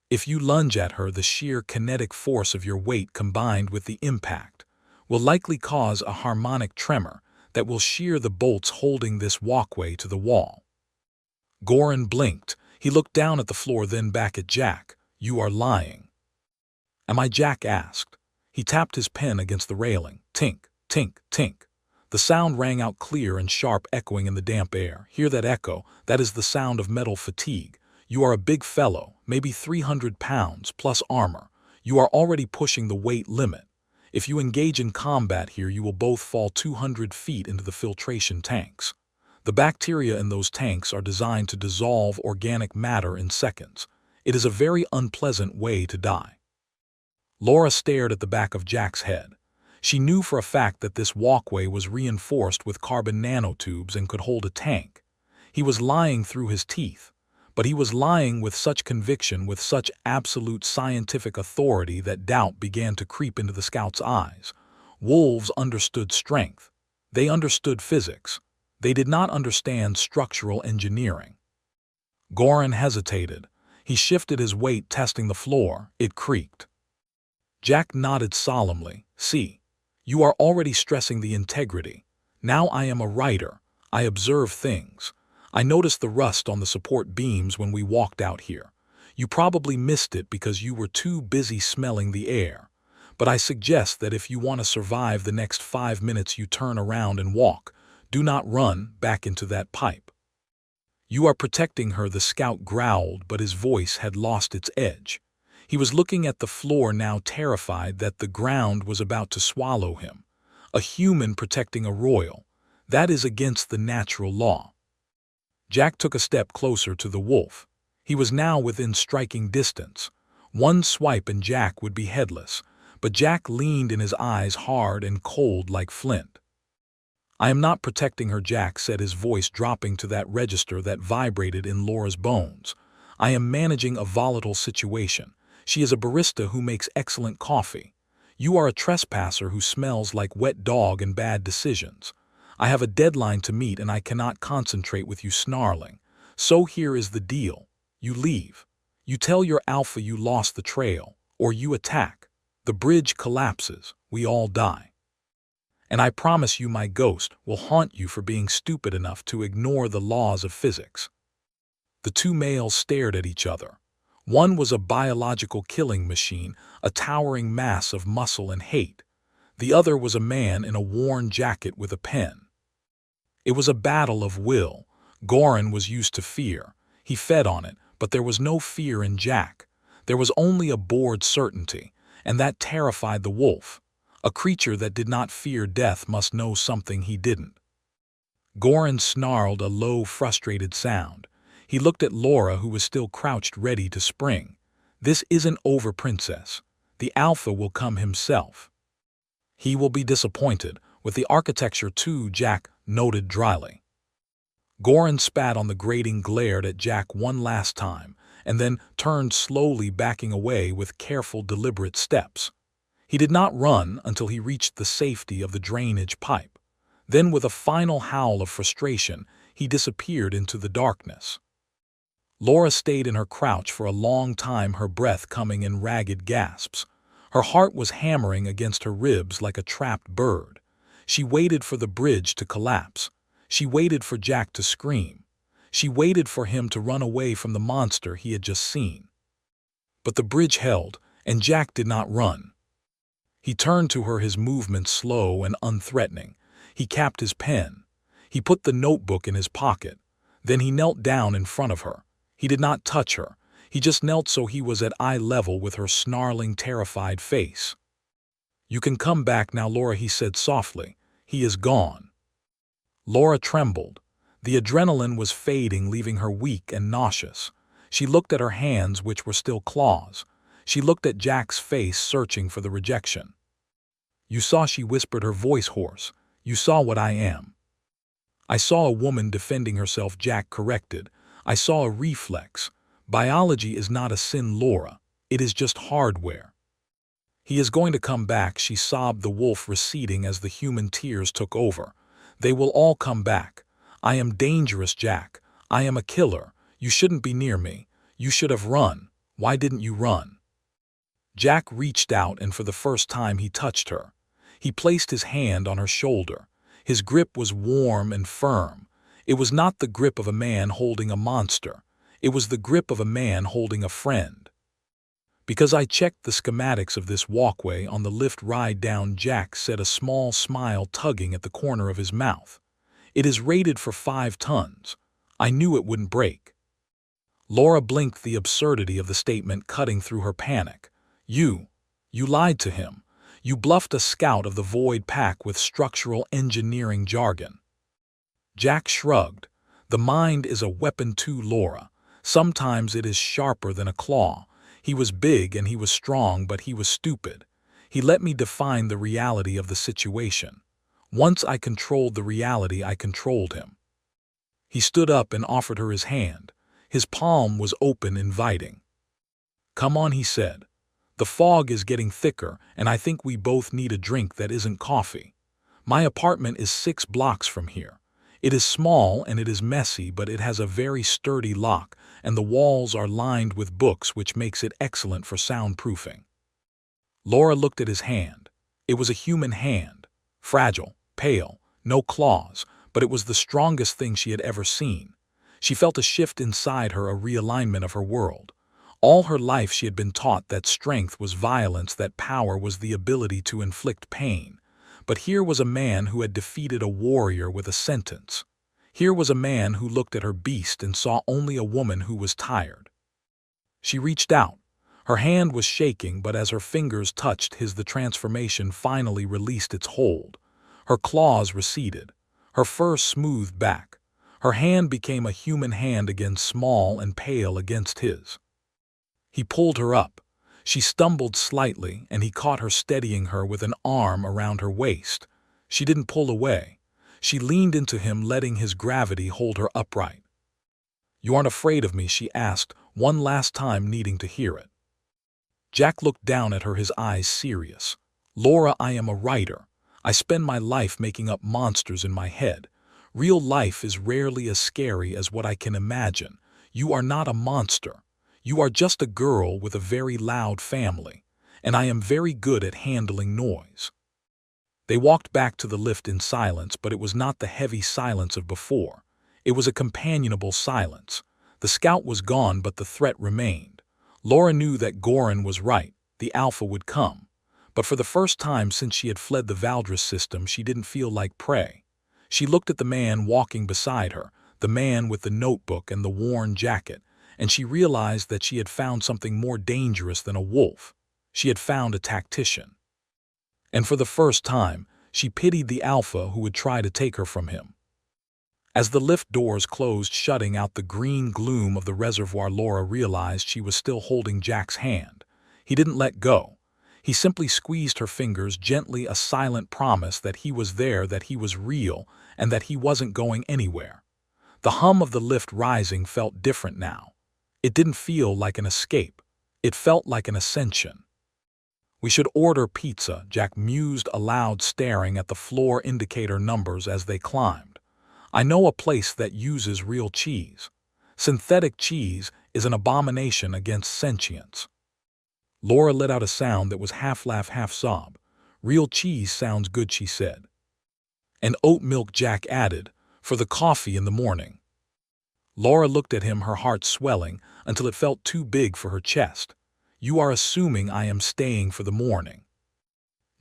If you lunge at her, the sheer kinetic force of your weight combined with the impact will likely cause a harmonic tremor that will shear the bolts holding this walkway to the wall. Goran blinked. He looked down at the floor, then back at Jack. "You are lying." "Am I?" Jack asked. He tapped his pen against the railing. Tink, tink, tink. The sound rang out clear and sharp, echoing in the damp air. "Hear that echo? That is the sound of metal fatigue. You are a big fellow, maybe 300 pounds, plus armor. You are already pushing the weight limit. If you engage in combat here, you will both fall 200 feet into the filtration tanks. The bacteria in those tanks are designed to dissolve organic matter in seconds. It is a very unpleasant way to die." Laura stared at the back of Jack's head. She knew for a fact that this walkway was reinforced with carbon nanotubes and could hold a tank. He was lying through his teeth, but he was lying with such conviction, with such absolute scientific authority, that doubt began to creep into the scout's eyes. Wolves understood strength. They understood physics. They did not understand structural engineering. Goran hesitated. He shifted his weight, testing the floor. It creaked. Jack nodded solemnly. "See, you are already stressing the integrity. Now I am a writer. I observe things. I noticed the rust on the support beams when we walked out here. You probably missed it because you were too busy smelling the air. But I suggest that if you want to survive the next 5 minutes, you turn around and walk. Do not run back into that pipe." "You are protecting her," the scout growled, but his voice had lost its edge. He was looking at the floor now, terrified that the ground was about to swallow him. A human protecting a royal. That is against the natural law. Jack took a step closer to the wolf. He was now within striking distance. One swipe and Jack would be headless, but Jack leaned in, his eyes hard and cold like flint. "I am not protecting her," Jack said, his voice dropping to that register that vibrated in Laura's bones. "I am managing a volatile situation. She is a barista who makes excellent coffee. You are a trespasser who smells like wet dog and bad decisions. I have a deadline to meet and I cannot concentrate with you snarling. So here is the deal. You leave. You tell your alpha you lost the trail, or you attack. The bridge collapses. We all die. And I promise you my ghost will haunt you for being stupid enough to ignore the laws of physics." The two males stared at each other. One was a biological killing machine, a towering mass of muscle and hate. The other was a man in a worn jacket with a pen. It was a battle of will. Goran was used to fear. He fed on it, but there was no fear in Jack. There was only a bored certainty, and that terrified the wolf. A creature that did not fear death must know something he didn't. Goran snarled a low, frustrated sound. He looked at Laura, who was still crouched ready to spring. "This isn't over, princess. The alpha will come himself." "He will be disappointed with the architecture too," Jack noted dryly. Goran spat on the grating, glared at Jack one last time, and then turned slowly, backing away with careful, deliberate steps. He did not run until he reached the safety of the drainage pipe. Then, with a final howl of frustration, he disappeared into the darkness. Laura stayed in her crouch for a long time, her breath coming in ragged gasps. Her heart was hammering against her ribs like a trapped bird. She waited for the bridge to collapse. She waited for Jack to scream. She waited for him to run away from the monster he had just seen. But the bridge held, and Jack did not run. He turned to her, his movements slow and unthreatening. He capped his pen. He put the notebook in his pocket. Then he knelt down in front of her. He did not touch her. He just knelt so he was at eye level with her snarling, terrified face. "You can come back now, Laura," he said softly. "He is gone." Laura trembled. The adrenaline was fading, leaving her weak and nauseous. She looked at her hands, which were still claws. She looked at Jack's face, searching for the rejection. "You saw," she whispered, her voice hoarse. "You saw what I am." "I saw a woman defending herself," Jack corrected. "I saw a reflex. Biology is not a sin, Laura. It is just hardware." "He is going to come back," she sobbed, the wolf receding as the human tears took over. "They will all come back. I am dangerous, Jack. I am a killer. You shouldn't be near me. You should have run. Why didn't you run?" Jack reached out and for the first time he touched her. He placed his hand on her shoulder. His grip was warm and firm. It was not the grip of a man holding a monster. It was the grip of a man holding a friend. "Because I checked the schematics of this walkway on the lift ride down," Jack said, a small smile tugging at the corner of his mouth. "It is rated for 5 tons. I knew it wouldn't break." Laura blinked, the absurdity of the statement cutting through her panic. You lied to him. You bluffed a scout of the Void Pack with structural engineering jargon." Jack shrugged. "The mind is a weapon too, Laura. Sometimes it is sharper than a claw. He was big and he was strong, but he was stupid. He let me define the reality of the situation. Once I controlled the reality, I controlled him." He stood up and offered her his hand. His palm was open, inviting. "Come on," he said. "The fog is getting thicker, and I think we both need a drink that isn't coffee. My apartment is 6 blocks from here. It is small and it is messy, but it has a very sturdy lock, and the walls are lined with books, which makes it excellent for soundproofing." Laura looked at his hand. It was a human hand. Fragile, pale, no claws, but it was the strongest thing she had ever seen. She felt a shift inside her, a realignment of her world. All her life she had been taught that strength was violence, that power was the ability to inflict pain. But here was a man who had defeated a warrior with a sentence. Here was a man who looked at her beast and saw only a woman who was tired. She reached out. Her hand was shaking, but as her fingers touched his, the transformation finally released its hold. Her claws receded. Her fur smoothed back. Her hand became a human hand again, small and pale against his. He pulled her up. She stumbled slightly, and he caught her, steadying her with an arm around her waist. She didn't pull away. She leaned into him, letting his gravity hold her upright. "You aren't afraid of me?" she asked, one last time needing to hear it. Jack looked down at her, his eyes serious. "Laura, I am a writer. I spend my life making up monsters in my head. Real life is rarely as scary as what I can imagine. You are not a monster. You are just a girl with a very loud family, and I am very good at handling noise." They walked back to the lift in silence, but it was not the heavy silence of before. It was a companionable silence. The scout was gone, but the threat remained. Laura knew that Goran was right. The Alpha would come. But for the first time since she had fled the Valdris system, she didn't feel like prey. She looked at the man walking beside her, the man with the notebook and the worn jacket, and she realized that she had found something more dangerous than a wolf. She had found a tactician. And for the first time, she pitied the Alpha who would try to take her from him. As the lift doors closed, shutting out the green gloom of the reservoir, Laura realized she was still holding Jack's hand. He didn't let go. He simply squeezed her fingers gently, a silent promise that he was there, that he was real, and that he wasn't going anywhere. The hum of the lift rising felt different now. It didn't feel like an escape. It felt like an ascension. "We should order pizza," Jack mused aloud, staring at the floor indicator numbers as they climbed. "I know a place that uses real cheese. Synthetic cheese is an abomination against sentience." Laura let out a sound that was half laugh, half sob. "Real cheese sounds good," she said. "And oat milk," Jack added, "for the coffee in the morning." Laura looked at him, her heart swelling until it felt too big for her chest. "You are assuming I am staying for the morning."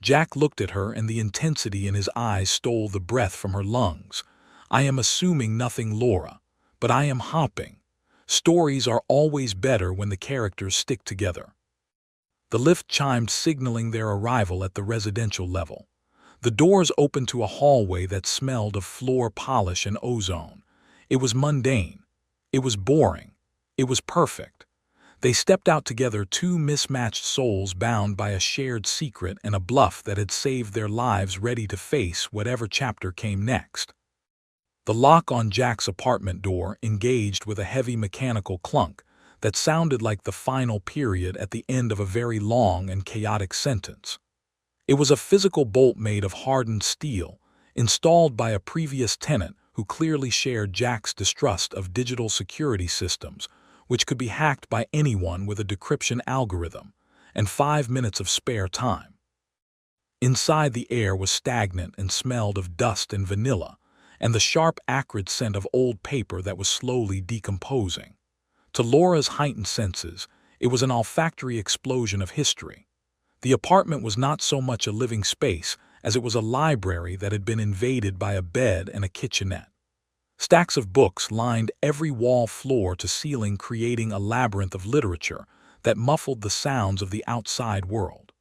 Jack looked at her, and the intensity in his eyes stole the breath from her lungs. "I am assuming nothing, Laura, but I am hopping. Stories are always better when the characters stick together." The lift chimed, signaling their arrival at the residential level. The doors opened to a hallway that smelled of floor polish and ozone. It was mundane. It was boring. It was perfect. They stepped out together, two mismatched souls bound by a shared secret and a bluff that had saved their lives, ready to face whatever chapter came next. The lock on Jack's apartment door engaged with a heavy mechanical clunk that sounded like the final period at the end of a very long and chaotic sentence. It was a physical bolt made of hardened steel, installed by a previous tenant who clearly shared Jack's distrust of digital security systems, which could be hacked by anyone with a decryption algorithm, and 5 minutes of spare time. Inside, the air was stagnant and smelled of dust and vanilla, and the sharp, acrid scent of old paper that was slowly decomposing. To Laura's heightened senses, it was an olfactory explosion of history. The apartment was not so much a living space as it was a library that had been invaded by a bed and a kitchenette. Stacks of books lined every wall, floor to ceiling, creating a labyrinth of literature that muffled the sounds of the outside world.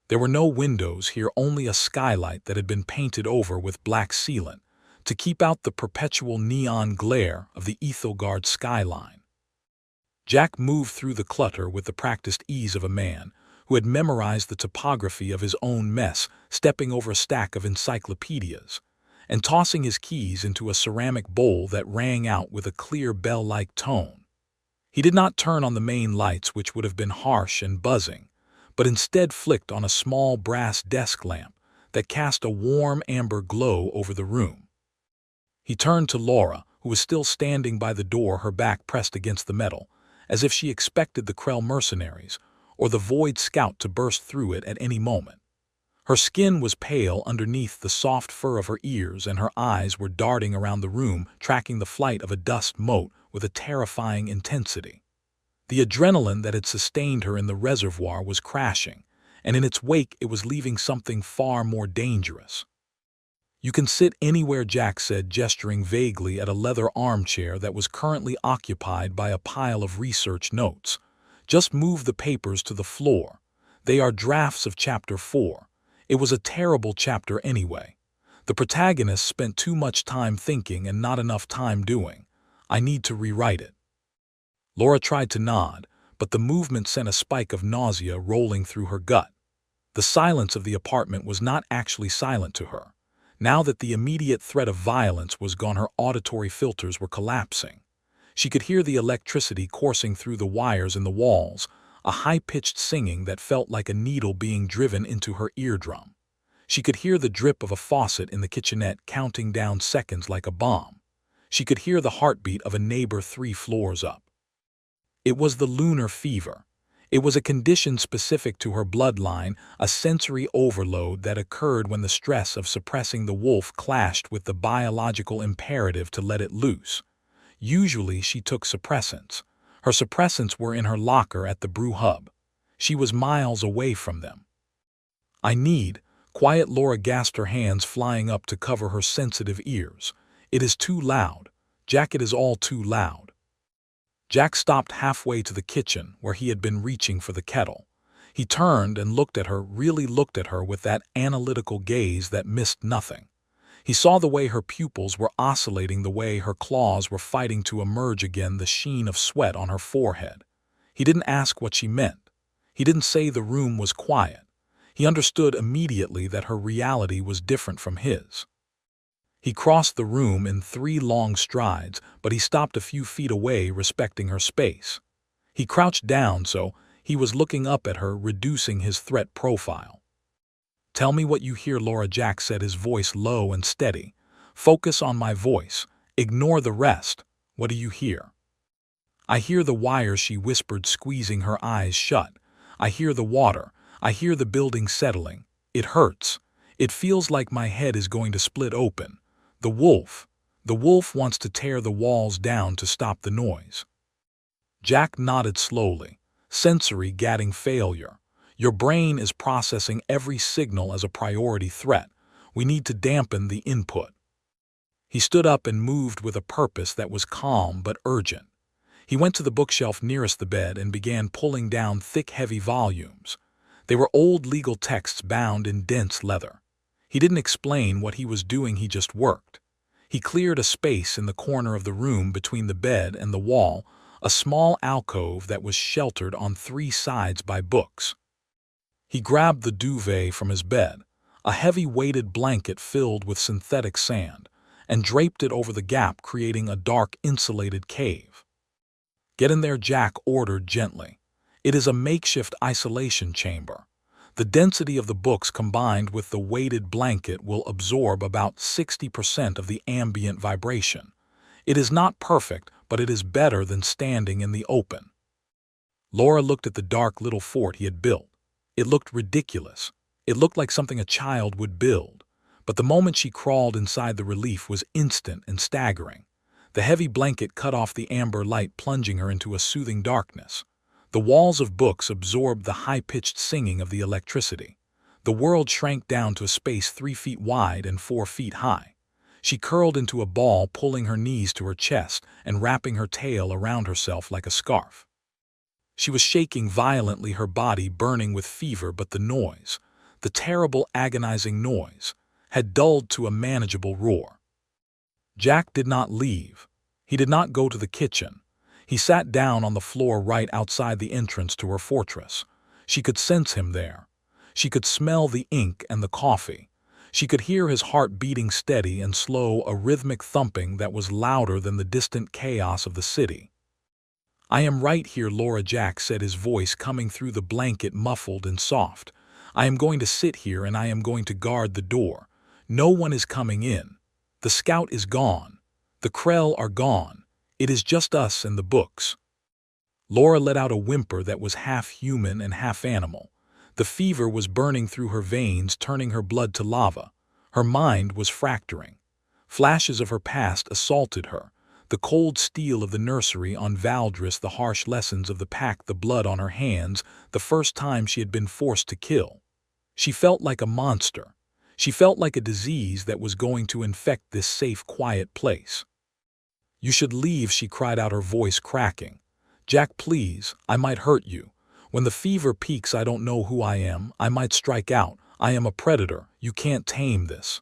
There were no windows here, only a skylight that had been painted over with black sealant to keep out the perpetual neon glare of the Ethelgard skyline. Jack moved through the clutter with the practiced ease of a man who had memorized the topography of his own mess, stepping over a stack of encyclopedias and tossing his keys into a ceramic bowl that rang out with a clear bell-like tone. He did not turn on the main lights, which would have been harsh and buzzing, but instead flicked on a small brass desk lamp that cast a warm amber glow over the room. He turned to Laura, who was still standing by the door, her back pressed against the metal, as if she expected the Krell mercenaries or the Void Scout to burst through it at any moment. Her skin was pale underneath the soft fur of her ears, and her eyes were darting around the room, tracking the flight of a dust mote with a terrifying intensity. The adrenaline that had sustained her in the reservoir was crashing, and in its wake it was leaving something far more dangerous. "You can sit anywhere," Jack said, gesturing vaguely at a leather armchair that was currently occupied by a pile of research notes. "Just move the papers to the floor. They are drafts of Chapter 4. It was a terrible chapter anyway. The protagonist spent too much time thinking and not enough time doing. I need to rewrite it." Laura tried to nod, but the movement sent a spike of nausea rolling through her gut. The silence of the apartment was not actually silent to her. Now that the immediate threat of violence was gone, her auditory filters were collapsing. She could hear the electricity coursing through the wires in the walls, a high-pitched singing that felt like a needle being driven into her eardrum. She could hear the drip of a faucet in the kitchenette counting down seconds like a bomb. She could hear the heartbeat of a neighbor 3 floors up. It was the lunar fever. It was a condition specific to her bloodline, a sensory overload that occurred when the stress of suppressing the wolf clashed with the biological imperative to let it loose. Usually she took suppressants. Her suppressants were in her locker at the brew hub. She was miles away from them. "I need," quiet Laura gasped, her hands flying up to cover her sensitive ears. "It is too loud. Jack, it is all too loud." Jack stopped halfway to the kitchen where he had been reaching for the kettle. He turned and looked at her, really looked at her with that analytical gaze that missed nothing. He saw the way her pupils were oscillating, the way her claws were fighting to emerge again, the sheen of sweat on her forehead. He didn't ask what she meant. He didn't say the room was quiet. He understood immediately that her reality was different from his. He crossed the room in 3 long strides, but he stopped a few feet away, respecting her space. He crouched down so he was looking up at her, reducing his threat profile. "Tell me what you hear, Laura," Jack said, his voice low and steady. "Focus on my voice. Ignore the rest. What do you hear?" "I hear the wires," she whispered, squeezing her eyes shut. "I hear the water. I hear the building settling. It hurts. It feels like my head is going to split open. The wolf wants to tear the walls down to stop the noise." Jack nodded slowly. "Sensory gating failure. Your brain is processing every signal as a priority threat. We need to dampen the input." He stood up and moved with a purpose that was calm but urgent. He went to the bookshelf nearest the bed and began pulling down thick, heavy volumes. They were old legal texts bound in dense leather. He didn't explain what he was doing, he just worked. He cleared a space in the corner of the room between the bed and the wall, a small alcove that was sheltered on 3 sides by books. He grabbed the duvet from his bed, a heavy weighted blanket filled with synthetic sand, and draped it over the gap, creating a dark, insulated cave. "Get in there," Jack ordered gently. "It is a makeshift isolation chamber. The density of the books combined with the weighted blanket will absorb about 60% of the ambient vibration. It is not perfect, but it is better than standing in the open. Laura looked at the dark little fort he had built. It looked ridiculous. It looked like something a child would build. But the moment she crawled inside, the relief was instant and staggering. The heavy blanket cut off the amber light, plunging her into a soothing darkness. The walls of books absorbed the high-pitched singing of the electricity. The world shrank down to a space 3 feet wide and 4 feet high. She curled into a ball, pulling her knees to her chest and wrapping her tail around herself like a scarf. She was shaking violently, her body burning with fever, but the noise, the terrible, agonizing noise, had dulled to a manageable roar. Jack did not leave. He did not go to the kitchen. He sat down on the floor right outside the entrance to her fortress. She could sense him there. She could smell the ink and the coffee. She could hear his heart beating steady and slow, a rhythmic thumping that was louder than the distant chaos of the city. "I am right here, Laura," Jack said, his voice coming through the blanket, muffled and soft. "I am going to sit here and I am going to guard the door. No one is coming in. The scout is gone. The Krell are gone. It is just us and the books." Laura let out a whimper that was half human and half animal. The fever was burning through her veins, turning her blood to lava. Her mind was fracturing. Flashes of her past assaulted her. The cold steel of the nursery on Valdris, the harsh lessons of the pack, the blood on her hands, the first time she had been forced to kill. She felt like a monster. She felt like a disease that was going to infect this safe, quiet place. "You should leave," she cried out, her voice cracking. "Jack, please, I might hurt you. When the fever peaks, I don't know who I am. I might strike out. I am a predator. You can't tame this."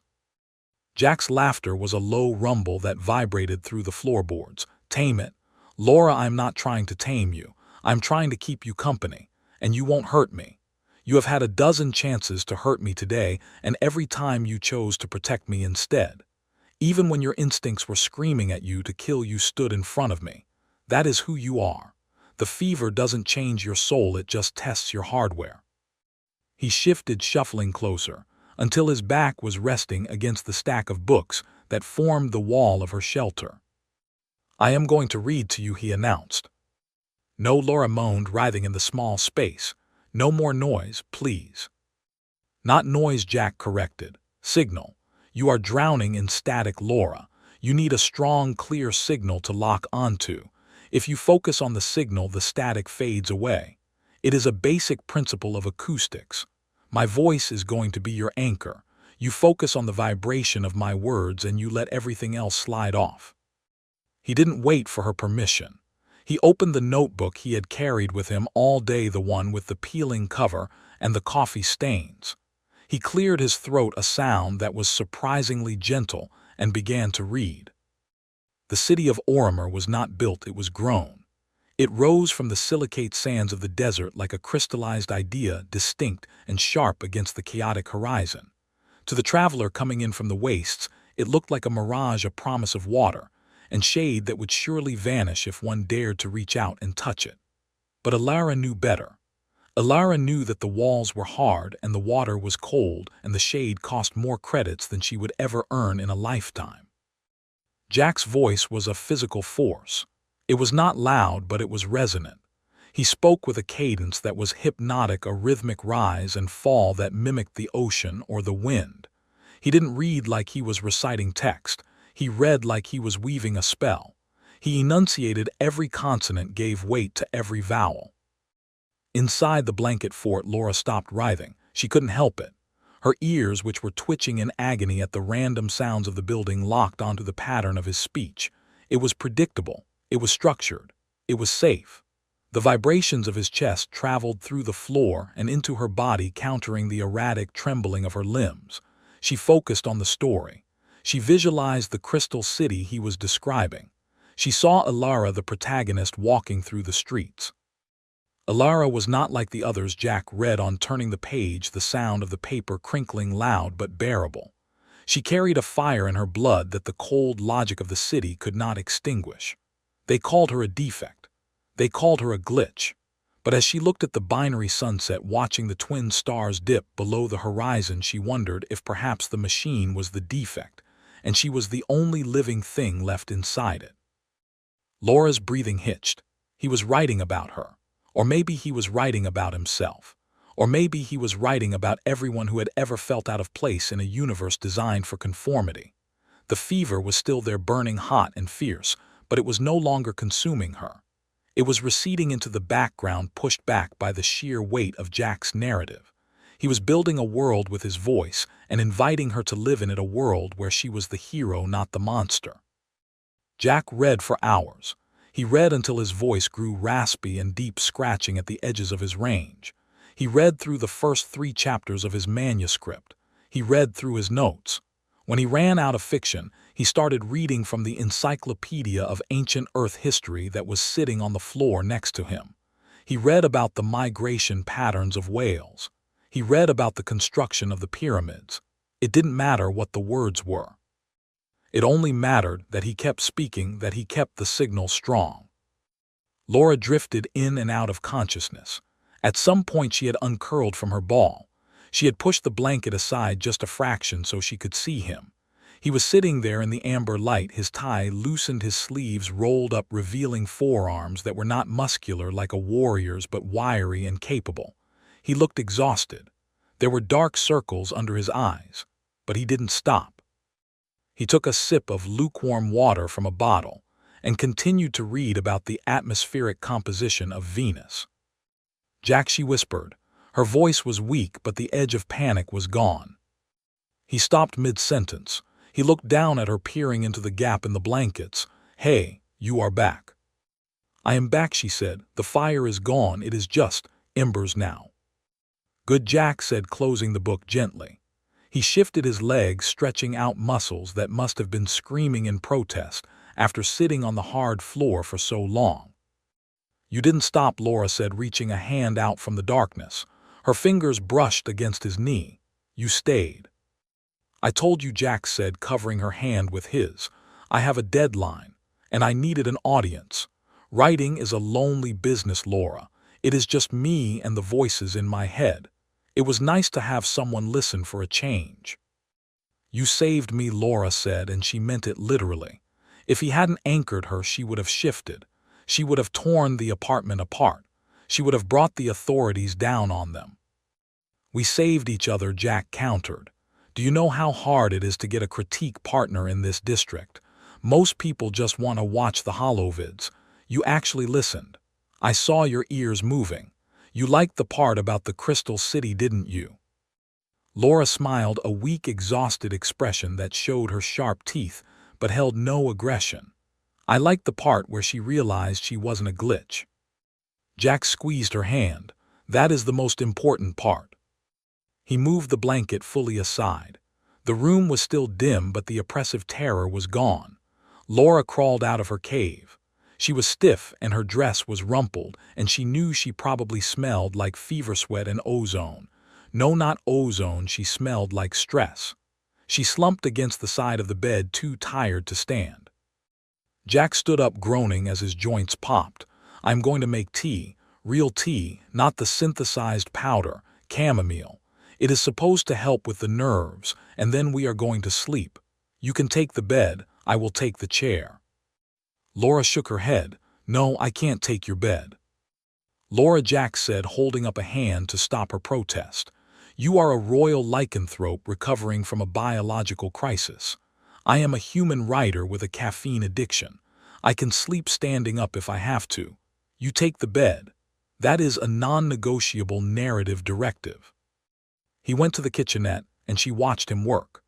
Jack's laughter was a low rumble that vibrated through the floorboards. "Tame it? Laura, I'm not trying to tame you. I'm trying to keep you company. And you won't hurt me. You have had a dozen chances to hurt me today, and every time you chose to protect me instead. Even when your instincts were screaming at you to kill, you stood in front of me. That is who you are. The fever doesn't change your soul, it just tests your hardware." He shifted, shuffling closer, until his back was resting against the stack of books that formed the wall of her shelter. "I am going to read to you," he announced. "No," Laura moaned, writhing in the small space. "No more noise, please." "Not noise," Jack corrected. "Signal. You are drowning in static, Laura. You need a strong, clear signal to lock onto. If you focus on the signal, the static fades away. It is a basic principle of acoustics. My voice is going to be your anchor. You focus on the vibration of my words and you let everything else slide off." He didn't wait for her permission. He opened the notebook he had carried with him all day, the one with the peeling cover and the coffee stains. He cleared his throat, a sound that was surprisingly gentle, and began to read. The city of Oromar was not built, it was grown. It rose from the silicate sands of the desert like a crystallized idea, distinct and sharp against the chaotic horizon. To the traveler coming in from the wastes, it looked like a mirage, a promise of water and shade that would surely vanish if one dared to reach out and touch it. But Alara knew better. Alara knew that the walls were hard and the water was cold and the shade cost more credits than she would ever earn in a lifetime. Jack's voice was a physical force. It was not loud, but it was resonant. He spoke with a cadence that was hypnotic, a rhythmic rise and fall that mimicked the ocean or the wind. He didn't read like he was reciting text. He read like he was weaving a spell. He enunciated every consonant, gave weight to every vowel. Inside the blanket fort, Laura stopped writhing. She couldn't help it. Her ears, which were twitching in agony at the random sounds of the building, locked onto the pattern of his speech. It was predictable. It was structured. It was safe. The vibrations of his chest traveled through the floor and into her body, countering the erratic trembling of her limbs. She focused on the story. She visualized the crystal city he was describing. She saw Alara, the protagonist, walking through the streets. Alara was not like the others. Jack read on, turning the page, the sound of the paper crinkling loud but bearable. She carried a fire in her blood that the cold logic of the city could not extinguish. They called her a defect. They called her a glitch. But as she looked at the binary sunset, watching the twin stars dip below the horizon, she wondered if perhaps the machine was the defect, and she was the only living thing left inside it. Laura's breathing hitched. He was writing about her. Or maybe he was writing about himself. Or maybe he was writing about everyone who had ever felt out of place in a universe designed for conformity. The fever was still there, burning hot and fierce, but it was no longer consuming her. It was receding into the background, pushed back by the sheer weight of Jack's narrative. He was building a world with his voice and inviting her to live in it, a world where she was the hero, not the monster. Jack read for hours. He read until his voice grew raspy and deep, scratching at the edges of his range. He read through the first 3 chapters of his manuscript. He read through his notes. When he ran out of fiction, he started reading from the encyclopedia of ancient Earth history that was sitting on the floor next to him. He read about the migration patterns of whales. He read about the construction of the pyramids. It didn't matter what the words were. It only mattered that he kept speaking, that he kept the signal strong. Laura drifted in and out of consciousness. At some point she had uncurled from her ball. She had pushed the blanket aside just a fraction so she could see him. He was sitting there in the amber light, his tie loosened, his sleeves rolled up, revealing forearms that were not muscular like a warrior's but wiry and capable. He looked exhausted. There were dark circles under his eyes, but he didn't stop. He took a sip of lukewarm water from a bottle and continued to read about the atmospheric composition of Venus. "Jack," she whispered. Her voice was weak, but the edge of panic was gone. He stopped mid-sentence. He looked down at her, peering into the gap in the blankets. "Hey, you are back." "I am back," she said. "The fire is gone. It is just embers now." "Good," Jack said, closing the book gently. He shifted his legs, stretching out muscles that must have been screaming in protest after sitting on the hard floor for so long. "You didn't stop," Laura said, reaching a hand out from the darkness. Her fingers brushed against his knee. "You stayed." "I told you," Jack said, covering her hand with his. "I have a deadline, and I needed an audience. Writing is a lonely business, Laura. It is just me and the voices in my head. It was nice to have someone listen for a change." "You saved me," Laura said, and she meant it literally. If he hadn't anchored her, she would have shifted. She would have torn the apartment apart. She would have brought the authorities down on them. "We saved each other," Jack countered. "Do you know how hard it is to get a critique partner in this district? Most people just want to watch the holovids. You actually listened. I saw your ears moving. You liked the part about the Crystal City, didn't you?" Laura smiled, a weak, exhausted expression that showed her sharp teeth but held no aggression. "I liked the part where she realized she wasn't a glitch." Jack squeezed her hand. "That is the most important part." He moved the blanket fully aside. The room was still dim, but the oppressive terror was gone. Laura crawled out of her cave. She was stiff and her dress was rumpled, and she knew she probably smelled like fever sweat and ozone. No, not ozone, she smelled like stress. She slumped against the side of the bed, too tired to stand. Jack stood up, groaning as his joints popped. "I'm going to make tea, real tea, not the synthesized powder, chamomile. It is supposed to help with the nerves, and then we are going to sleep. You can take the bed, I will take the chair." Laura shook her head. "No, I can't take your bed." "Laura," Jack said, holding up a hand to stop her protest. "You are a royal lycanthrope recovering from a biological crisis. I am a human writer with a caffeine addiction. I can sleep standing up if I have to. You take the bed. That is a non-negotiable narrative directive." He went to the kitchenette, and she watched him work.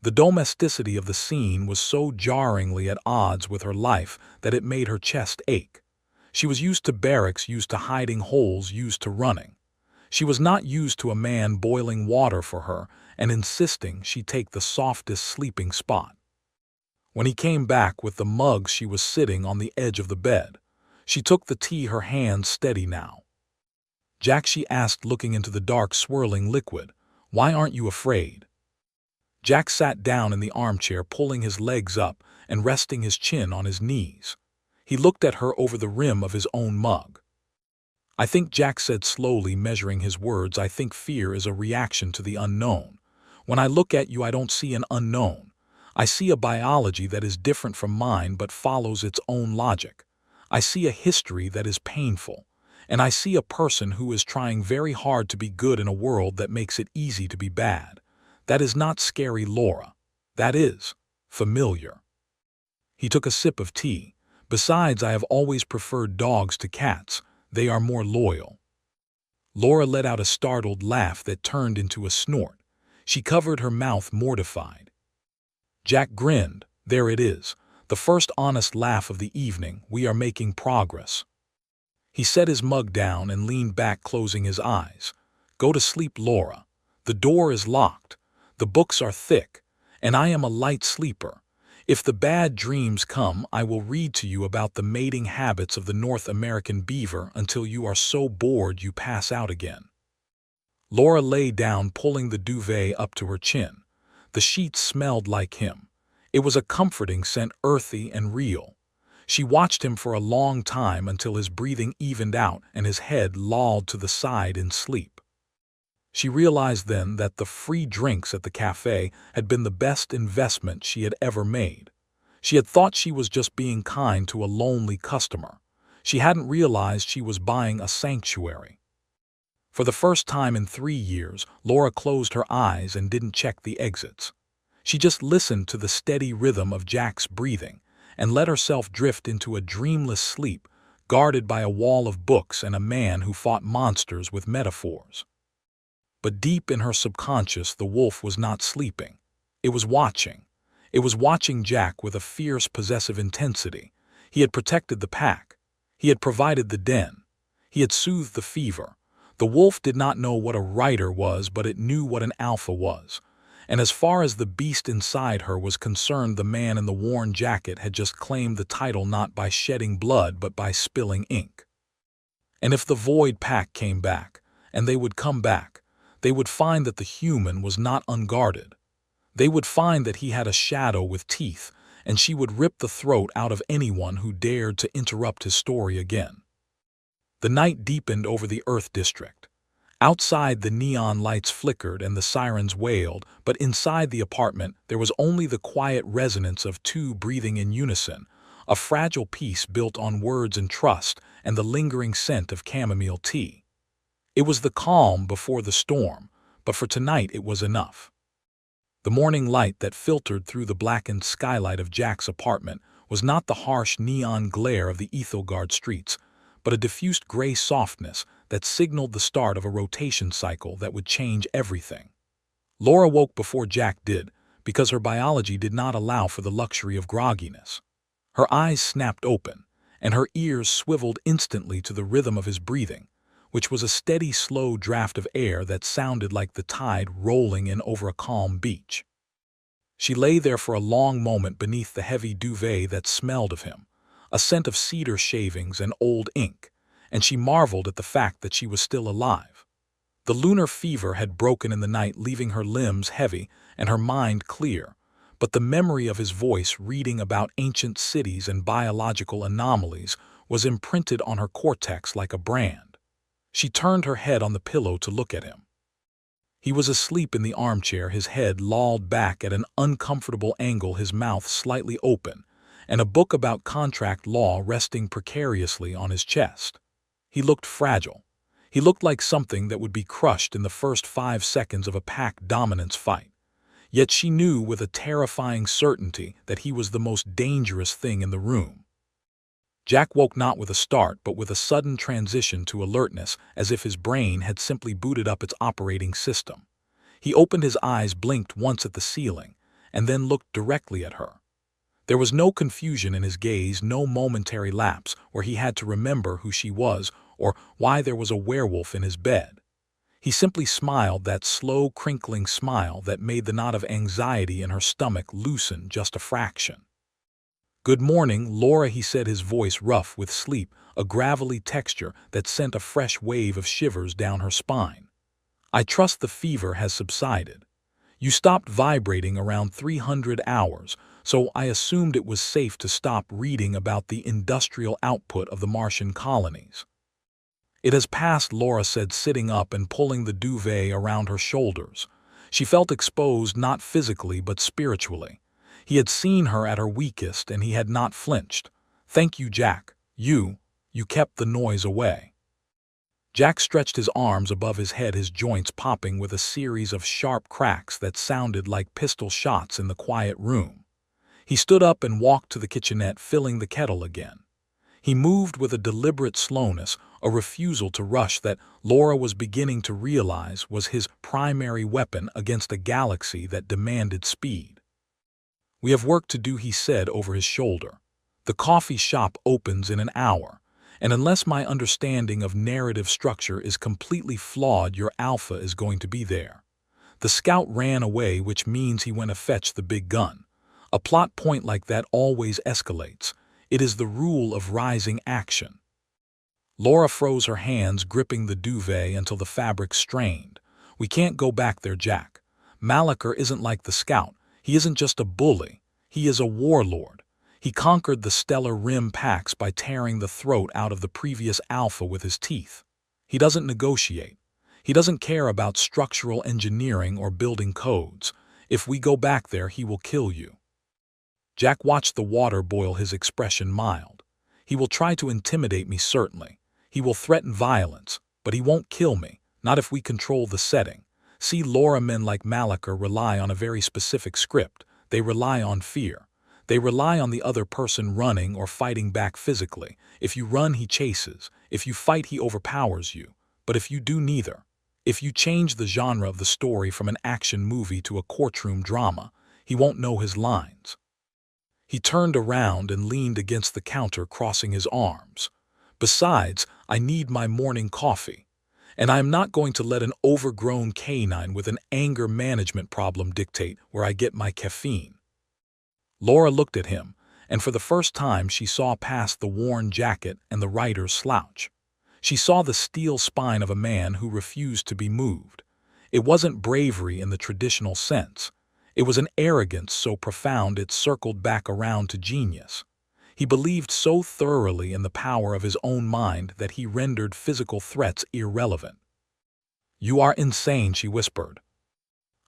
The domesticity of the scene was so jarringly at odds with her life that it made her chest ache. She was used to barracks, used to hiding holes, used to running. She was not used to a man boiling water for her and insisting she take the softest sleeping spot. When he came back with the mug, she was sitting on the edge of the bed. She took the tea, her hands steady now. "Jack," she asked, looking into the dark, swirling liquid, "why aren't you afraid?" Jack sat down in the armchair, pulling his legs up and resting his chin on his knees. He looked at her over the rim of his own mug. "I think," Jack said slowly, measuring his words, "I think fear is a reaction to the unknown. When I look at you, I don't see an unknown. I see a biology that is different from mine but follows its own logic. I see a history that is painful, and I see a person who is trying very hard to be good in a world that makes it easy to be bad. That is not scary, Laura. That is familiar. He took a sip of tea. Besides, I have always preferred dogs to cats. They are more loyal. Laura let out a startled laugh that turned into a snort. She covered her mouth, mortified. Jack grinned. There it is. The first honest laugh of the evening. We are making progress. He set his mug down and leaned back, closing his eyes. Go to sleep, Laura. The door is locked. The books are thick, and I am a light sleeper. If the bad dreams come, I will read to you about the mating habits of the North American beaver until you are so bored you pass out again. Laura lay down, pulling the duvet up to her chin. The sheets smelled like him. It was a comforting scent, earthy and real. She watched him for a long time until his breathing evened out and his head lolled to the side in sleep. She realized then that the free drinks at the cafe had been the best investment she had ever made. She had thought she was just being kind to a lonely customer. She hadn't realized she was buying a sanctuary. For the first time in 3 years, Laura closed her eyes and didn't check the exits. She just listened to the steady rhythm of Jack's breathing and let herself drift into a dreamless sleep, guarded by a wall of books and a man who fought monsters with metaphors. But deep in her subconscious, the wolf was not sleeping. It was watching. It was watching Jack with a fierce, possessive intensity. He had protected the pack. He had provided the den. He had soothed the fever. The wolf did not know what a rider was, but it knew what an alpha was. And as far as the beast inside her was concerned, the man in the worn jacket had just claimed the title, not by shedding blood but by spilling ink. And if the void pack came back, and they would come back, they would find that the human was not unguarded. They would find that he had a shadow with teeth, and she would rip the throat out of anyone who dared to interrupt his story again. The night deepened over the Earth District. Outside, the neon lights flickered and the sirens wailed, but inside the apartment there was only the quiet resonance of two breathing in unison, a fragile peace built on words and trust, and the lingering scent of chamomile tea. It was the calm before the storm, but for tonight it was enough. The morning light that filtered through the blackened skylight of Jack's apartment was not the harsh neon glare of the Ethelgard streets, but a diffused gray softness that signaled the start of a rotation cycle that would change everything. Laura woke before Jack did, because her biology did not allow for the luxury of grogginess. Her eyes snapped open, and her ears swiveled instantly to the rhythm of his breathing, which was a steady, slow draft of air that sounded like the tide rolling in over a calm beach. She lay there for a long moment beneath the heavy duvet that smelled of him, a scent of cedar shavings and old ink, and she marveled at the fact that she was still alive. The lunar fever had broken in the night, leaving her limbs heavy and her mind clear, but the memory of his voice reading about ancient cities and biological anomalies was imprinted on her cortex like a brand. She turned her head on the pillow to look at him. He was asleep in the armchair, his head lolled back at an uncomfortable angle, his mouth slightly open, and a book about contract law resting precariously on his chest. He looked fragile. He looked like something that would be crushed in the first 5 seconds of a pack dominance fight. Yet she knew with a terrifying certainty that he was the most dangerous thing in the room. Jack woke not with a start, but with a sudden transition to alertness, as if his brain had simply booted up its operating system. He opened his eyes, blinked once at the ceiling, and then looked directly at her. There was no confusion in his gaze, no momentary lapse where he had to remember who she was or why there was a werewolf in his bed. He simply smiled, that slow, crinkling smile that made the knot of anxiety in her stomach loosen just a fraction. "Good morning, Laura," he said, his voice rough with sleep, a gravelly texture that sent a fresh wave of shivers down her spine. "I trust the fever has subsided. You stopped vibrating around 300 hours, so I assumed it was safe to stop reading about the industrial output of the Martian colonies." "It has passed," Laura said, sitting up and pulling the duvet around her shoulders. She felt exposed, not physically but spiritually. He had seen her at her weakest, and he had not flinched. "Thank you, Jack. You kept the noise away." Jack stretched his arms above his head, his joints popping with a series of sharp cracks that sounded like pistol shots in the quiet room. He stood up and walked to the kitchenette, filling the kettle again. He moved with a deliberate slowness, a refusal to rush that Laura was beginning to realize was his primary weapon against a galaxy that demanded speed. "We have work to do," he said over his shoulder. "The coffee shop opens in an hour, and unless my understanding of narrative structure is completely flawed, your alpha is going to be there." The scout ran away, which means he went to fetch the big gun. A plot point like that always escalates. It is the rule of rising action. Laura froze her hands, gripping the duvet until the fabric strained. "We can't go back there, Jack. Malachar isn't like the scout. He isn't just a bully. He is a warlord. He conquered the Stellar Rim Pax by tearing the throat out of the previous alpha with his teeth. He doesn't negotiate. He doesn't care about structural engineering or building codes. If we go back there, he will kill you." Jack watched the water boil, his expression mild. "He will try to intimidate me, certainly. He will threaten violence, but he won't kill me, not if we control the setting. See, Laura, men like Malachar rely on a very specific script. They rely on fear. They rely on the other person running or fighting back physically. If you run, he chases. If you fight, he overpowers you. But if you do neither, if you change the genre of the story from an action movie to a courtroom drama, he won't know his lines." He turned around and leaned against the counter, crossing his arms. "Besides, I need my morning coffee. And I am not going to let an overgrown canine with an anger management problem dictate where I get my caffeine." Laura looked at him, and for the first time she saw past the worn jacket and the writer's slouch. She saw the steel spine of a man who refused to be moved. It wasn't bravery in the traditional sense. It was an arrogance so profound it circled back around to genius. He believed so thoroughly in the power of his own mind that he rendered physical threats irrelevant. "You are insane," she whispered.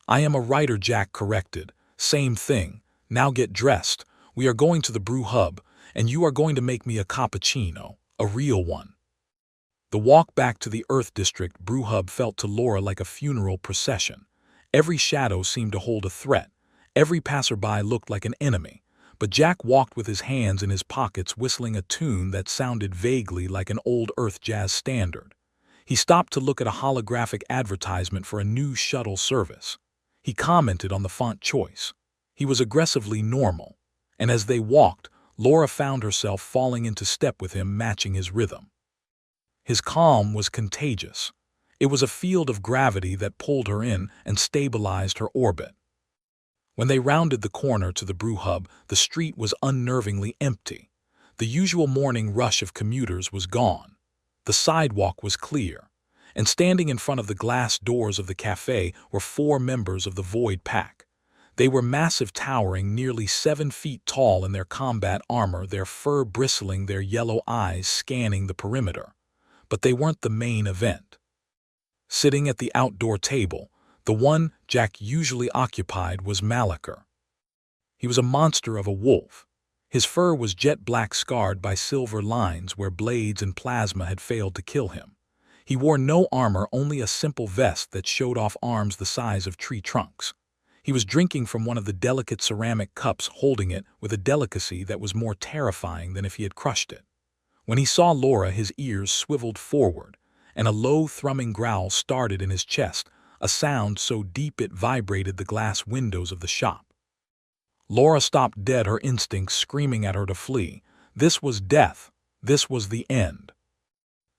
"I am a writer," Jack corrected. "Same thing. Now get dressed. We are going to the brew hub, and you are going to make me a cappuccino, a real one." The walk back to the Earth District brew hub felt to Laura like a funeral procession. Every shadow seemed to hold a threat. Every passerby looked like an enemy. But Jack walked with his hands in his pockets, whistling a tune that sounded vaguely like an old Earth jazz standard. He stopped to look at a holographic advertisement for a new shuttle service. He commented on the font choice. He was aggressively normal, and as they walked, Laura found herself falling into step with him, matching his rhythm. His calm was contagious. It was a field of gravity that pulled her in and stabilized her orbit. When they rounded the corner to the brew hub, the street was unnervingly empty. The usual morning rush of commuters was gone. The sidewalk was clear, and standing in front of the glass doors of the cafe were 4 members of the Void Pack. They were massive, towering, nearly 7 feet tall in their combat armor, their fur bristling, their yellow eyes scanning the perimeter. But they weren't the main event. Sitting at the outdoor table, the one Jack usually occupied, was Malachar. He was a monster of a wolf. His fur was jet black, scarred by silver lines where blades and plasma had failed to kill him. He wore no armor, only a simple vest that showed off arms the size of tree trunks. He was drinking from one of the delicate ceramic cups, holding it with a delicacy that was more terrifying than if he had crushed it. When he saw Laura, his ears swiveled forward, and a low, thrumming growl started in his chest, a sound so deep it vibrated the glass windows of the shop. Laura stopped dead, her instincts screaming at her to flee. This was death. This was the end.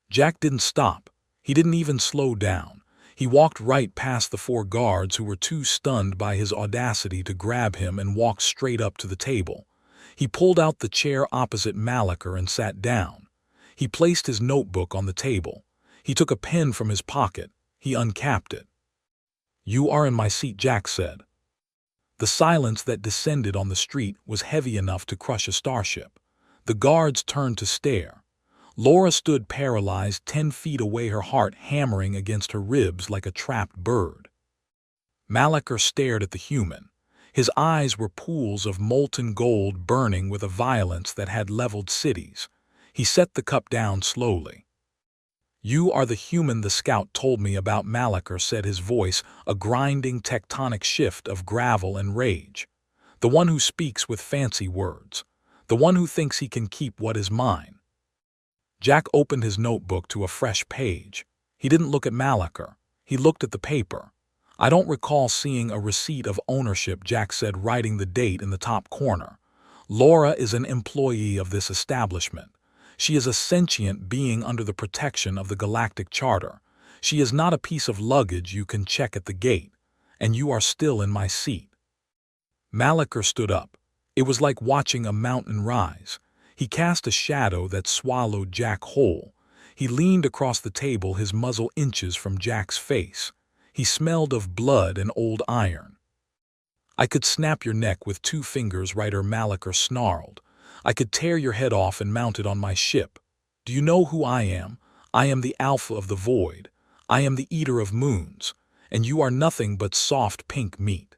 Jack didn't stop. He didn't even slow down. He walked right past the 4 guards who were too stunned by his audacity to grab him and walked straight up to the table. He pulled out the chair opposite Malachar and sat down. He placed his notebook on the table. He took a pen from his pocket. He uncapped it. "You are in my seat," Jack said. The silence that descended on the street was heavy enough to crush a starship. The guards turned to stare. Laura stood paralyzed, 10 feet away, her heart hammering against her ribs like a trapped bird. Malachar stared at the human. His eyes were pools of molten gold, burning with a violence that had leveled cities. He set the cup down slowly. "You are the human the scout told me about," Malachar said, his voice a grinding tectonic shift of gravel and rage. "The one who speaks with fancy words. The one who thinks he can keep what is mine." Jack opened his notebook to a fresh page. He didn't look at Malachar. He looked at the paper. "I don't recall seeing a receipt of ownership," Jack said, writing the date in the top corner. "Laura is an employee of this establishment. She is a sentient being under the protection of the Galactic Charter. She is not a piece of luggage you can check at the gate. And you are still in my seat." Malachar stood up. It was like watching a mountain rise. He cast a shadow that swallowed Jack whole. He leaned across the table, his muzzle inches from Jack's face. He smelled of blood and old iron. "I could snap your neck with 2 fingers," Writer Malachar snarled. "I could tear your head off and mount it on my ship. Do you know who I am? I am the Alpha of the Void. I am the Eater of Moons. And you are nothing but soft pink meat."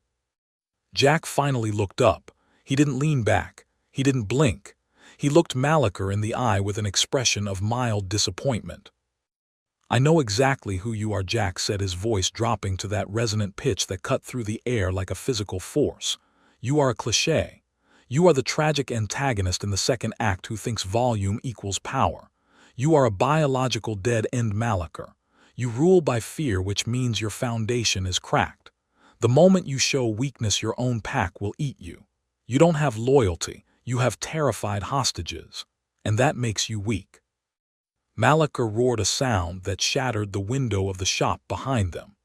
Jack finally looked up. He didn't lean back. He didn't blink. He looked Malachar in the eye with an expression of mild disappointment. "I know exactly who you are," Jack said, his voice dropping to that resonant pitch that cut through the air like a physical force. "You are a cliché. You are the tragic antagonist in the second act who thinks volume equals power. You are a biological dead end, Malachar. You rule by fear, which means your foundation is cracked. The moment you show weakness, your own pack will eat you. You don't have loyalty. You have terrified hostages. And that makes you weak." Malachar roared a sound that shattered the window of the shop behind them.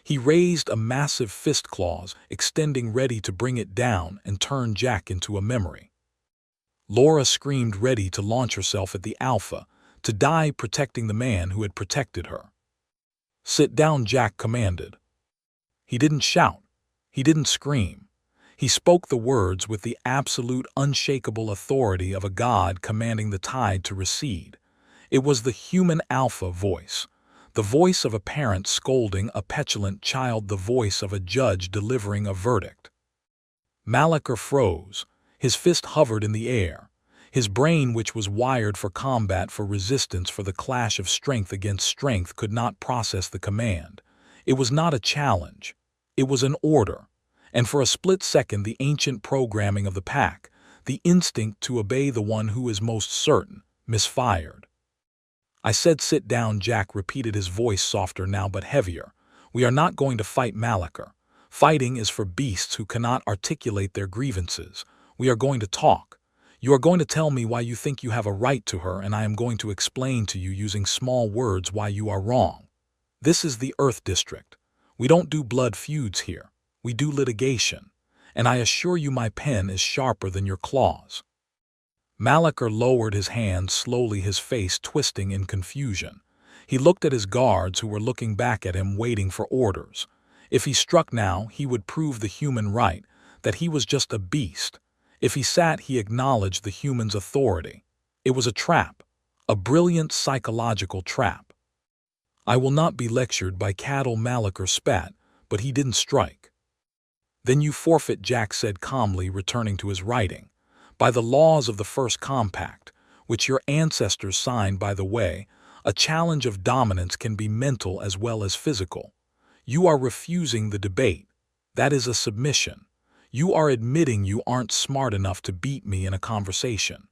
He raised a massive fist claws, extending ready to bring it down and turn Jack into a memory. Laura screamed, ready to launch herself at the Alpha, to die protecting the man who had protected her. "Sit down," Jack commanded. He didn't shout. He didn't scream. He spoke the words with the absolute, unshakable authority of a god commanding the tide to recede. It was the human Alpha voice, the voice of a parent scolding a petulant child, the voice of a judge delivering a verdict. Malachar froze. His fist hovered in the air. His brain, which was wired for combat, for resistance, for the clash of strength against strength, could not process the command. It was not a challenge. It was an order. And for a split second, the ancient programming of the pack, the instinct to obey the one who is most certain, misfired. "I said sit down," Jack repeated, his voice softer now but heavier. "We are not going to fight, Malachar. Fighting is for beasts who cannot articulate their grievances. We are going to talk. You are going to tell me why you think you have a right to her, and I am going to explain to you using small words why you are wrong. This is the Earth District. We don't do blood feuds here. We do litigation. And I assure you my pen is sharper than your claws." Malachar lowered his hand slowly, his face twisting in confusion. He looked at his guards, who were looking back at him, waiting for orders. If he struck now, he would prove the human right, that he was just a beast. If he sat, he acknowledged the human's authority. It was a trap, a brilliant psychological trap. "I will not be lectured by cattle," Malachar spat, but he didn't strike. "Then you forfeit," Jack said calmly, returning to his writing. "By the laws of the First Compact, which your ancestors signed, by the way, a challenge of dominance can be mental as well as physical. You are refusing the debate. That is a submission. You are admitting you aren't smart enough to beat me in a conversation."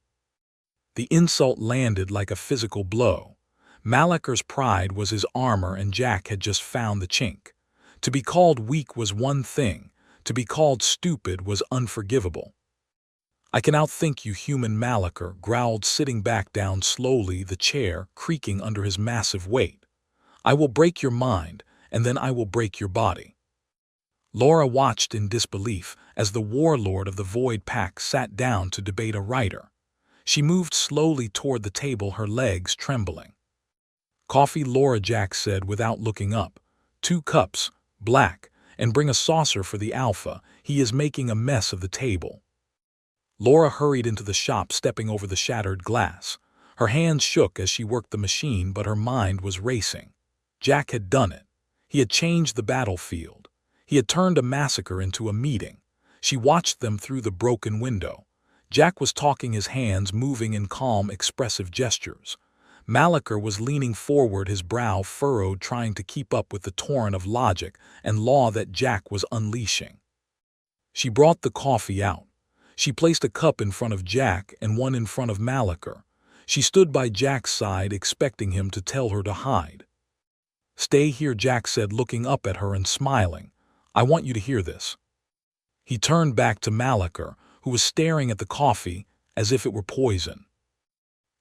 The insult landed like a physical blow. Malachar's pride was his armor, and Jack had just found the chink. To be called weak was one thing. To be called stupid was unforgivable. "I can outthink you, human," Malachar growled, sitting back down slowly, the chair creaking under his massive weight. "I will break your mind, and then I will break your body." Laura watched in disbelief as the warlord of the Void Pack sat down to debate a writer. She moved slowly toward the table, her legs trembling. "Coffee, Laura," Jack said without looking up. "2 cups, black, and bring a saucer for the Alpha. He is making a mess of the table." Laura hurried into the shop, stepping over the shattered glass. Her hands shook as she worked the machine, but her mind was racing. Jack had done it. He had changed the battlefield. He had turned a massacre into a meeting. She watched them through the broken window. Jack was talking, his hands moving in calm, expressive gestures. Malachar was leaning forward, his brow furrowed, trying to keep up with the torrent of logic and law that Jack was unleashing. She brought the coffee out. She placed a cup in front of Jack and one in front of Malachar. She stood by Jack's side, expecting him to tell her to hide. "Stay here," Jack said, looking up at her and smiling. "I want you to hear this." He turned back to Malachar, who was staring at the coffee as if it were poison.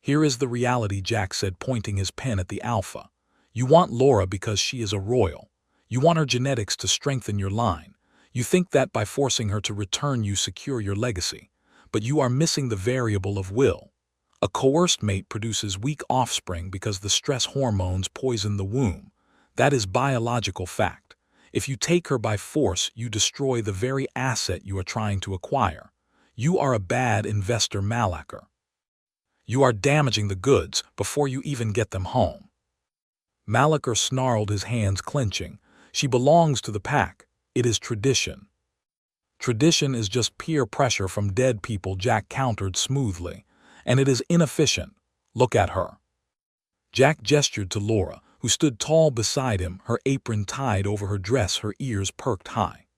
"Here is the reality," Jack said, pointing his pen at the alpha. "You want Laura because she is a royal. You want her genetics to strengthen your line. You think that by forcing her to return you secure your legacy. But you are missing the variable of will. A coerced mate produces weak offspring because the stress hormones poison the womb. That is biological fact. If you take her by force, you destroy the very asset you are trying to acquire. You are a bad investor, Malachar. You are damaging the goods before you even get them home." Malachar snarled, his hands clenching. "She belongs to the pack. It is tradition." "Tradition is just peer pressure from dead people," Jack countered smoothly. "And it is inefficient. Look at her." Jack gestured to Laura, who stood tall beside him, her apron tied over her dress, her ears perked high.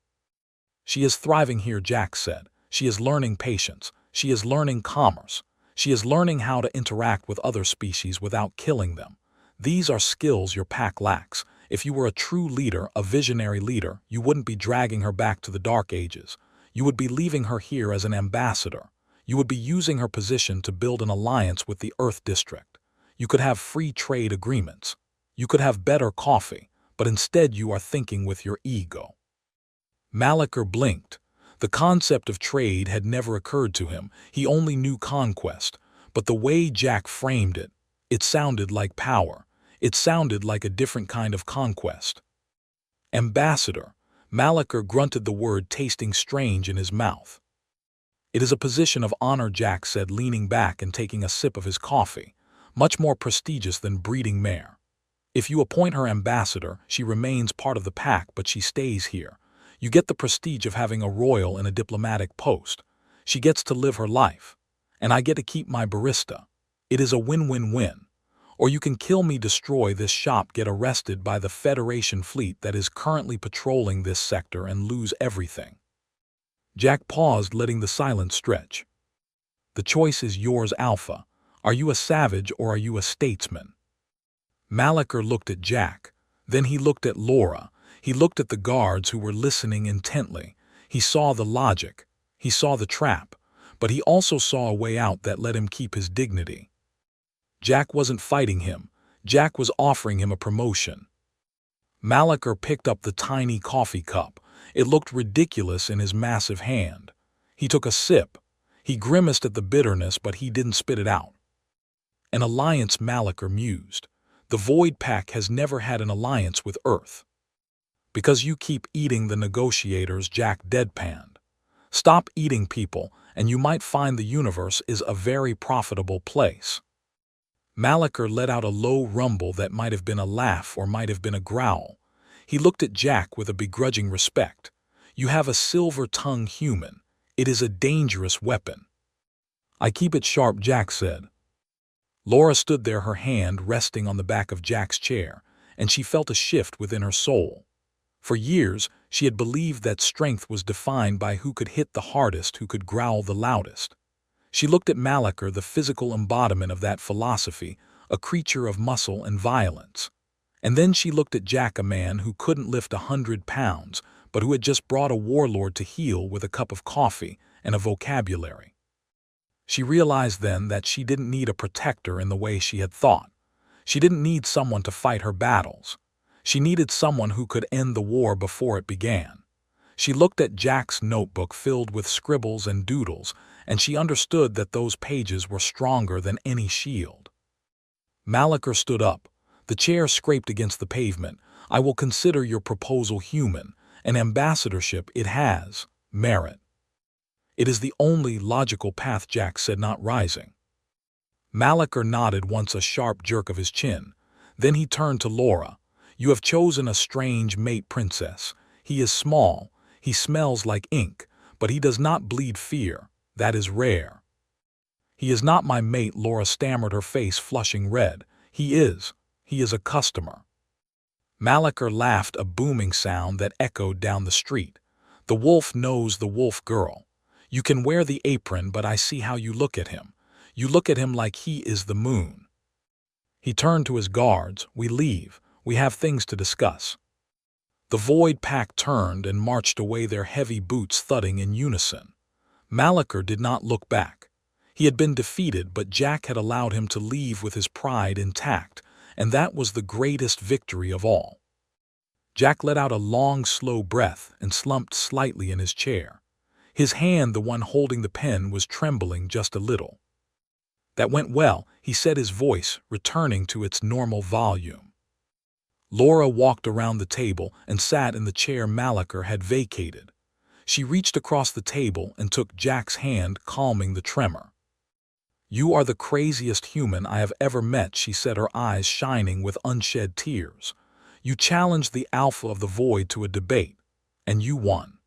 "She is thriving here," Jack said. "She is learning patience. She is learning commerce. She is learning how to interact with other species without killing them. These are skills your pack lacks. If you were a true leader, a visionary leader, you wouldn't be dragging her back to the Dark Ages. You would be leaving her here as an ambassador. You would be using her position to build an alliance with the Earth District. You could have free trade agreements. You could have better coffee, but instead you are thinking with your ego." Malachar blinked. The concept of trade had never occurred to him. He only knew conquest. But the way Jack framed it, it sounded like power. It sounded like a different kind of conquest. "Ambassador." Malachar grunted the word, tasting strange in his mouth. "It is a position of honor," Jack said, leaning back and taking a sip of his coffee. "Much more prestigious than breeding mare. If you appoint her ambassador, she remains part of the pack, but she stays here. You get the prestige of having a royal in a diplomatic post. She gets to live her life. And I get to keep my barista. It is a win-win-win. Or you can kill me, destroy this shop, get arrested by the Federation fleet that is currently patrolling this sector, and lose everything." Jack paused, letting the silence stretch. "The choice is yours, Alpha. Are you a savage or are you a statesman?" Malachar looked at Jack. Then he looked at Laura. He looked at the guards who were listening intently. He saw the logic. He saw the trap. But he also saw a way out that let him keep his dignity. Jack wasn't fighting him. Jack was offering him a promotion. Malachar picked up the tiny coffee cup. It looked ridiculous in his massive hand. He took a sip. He grimaced at the bitterness, but he didn't spit it out. "An alliance," Malachar mused. "The Void Pack has never had an alliance with Earth." "Because you keep eating the negotiators," Jack deadpanned. "Stop eating people, and you might find the universe is a very profitable place." Malachar let out a low rumble that might have been a laugh or might have been a growl. He looked at Jack with a begrudging respect. "You have a silver-tongued human. It is a dangerous weapon." "I keep it sharp," Jack said. Laura stood there, her hand resting on the back of Jack's chair, and she felt a shift within her soul. For years, she had believed that strength was defined by who could hit the hardest, who could growl the loudest. She looked at Malachar, the physical embodiment of that philosophy, a creature of muscle and violence. And then she looked at Jack, a man who couldn't lift 100 pounds, but who had just brought a warlord to heel with a cup of coffee and a vocabulary. She realized then that she didn't need a protector in the way she had thought. She didn't need someone to fight her battles. She needed someone who could end the war before it began. She looked at Jack's notebook filled with scribbles and doodles, and she understood that those pages were stronger than any shield. Malachar stood up. The chair scraped against the pavement. "I will consider your proposal human. An ambassadorship, it has merit." "It is the only logical path," Jack said, not rising. Malachar nodded once, a sharp jerk of his chin. Then he turned to Laura. "You have chosen a strange mate, princess. He is small. He smells like ink, but he does not bleed fear. That is rare." "He is not my mate," Laura stammered, her face flushing red. He is a customer." Malaker laughed, a booming sound that echoed down the street. "The wolf knows the wolf girl. You can wear the apron, but I see how you look at him. You look at him like he is the moon." He turned to his guards. "We leave. We have things to discuss." The Void Pack turned and marched away, their heavy boots thudding in unison. Malaker did not look back. He had been defeated, but Jack had allowed him to leave with his pride intact, and that was the greatest victory of all. Jack let out a long, slow breath and slumped slightly in his chair. His hand, the one holding the pen, was trembling just a little. "That went well," he said, his voice returning to its normal volume. Laura walked around the table and sat in the chair Malaker had vacated. She reached across the table and took Jack's hand, calming the tremor. "You are the craziest human I have ever met," she said, her eyes shining with unshed tears. "You challenged the Alpha of the Void to a debate, and you won."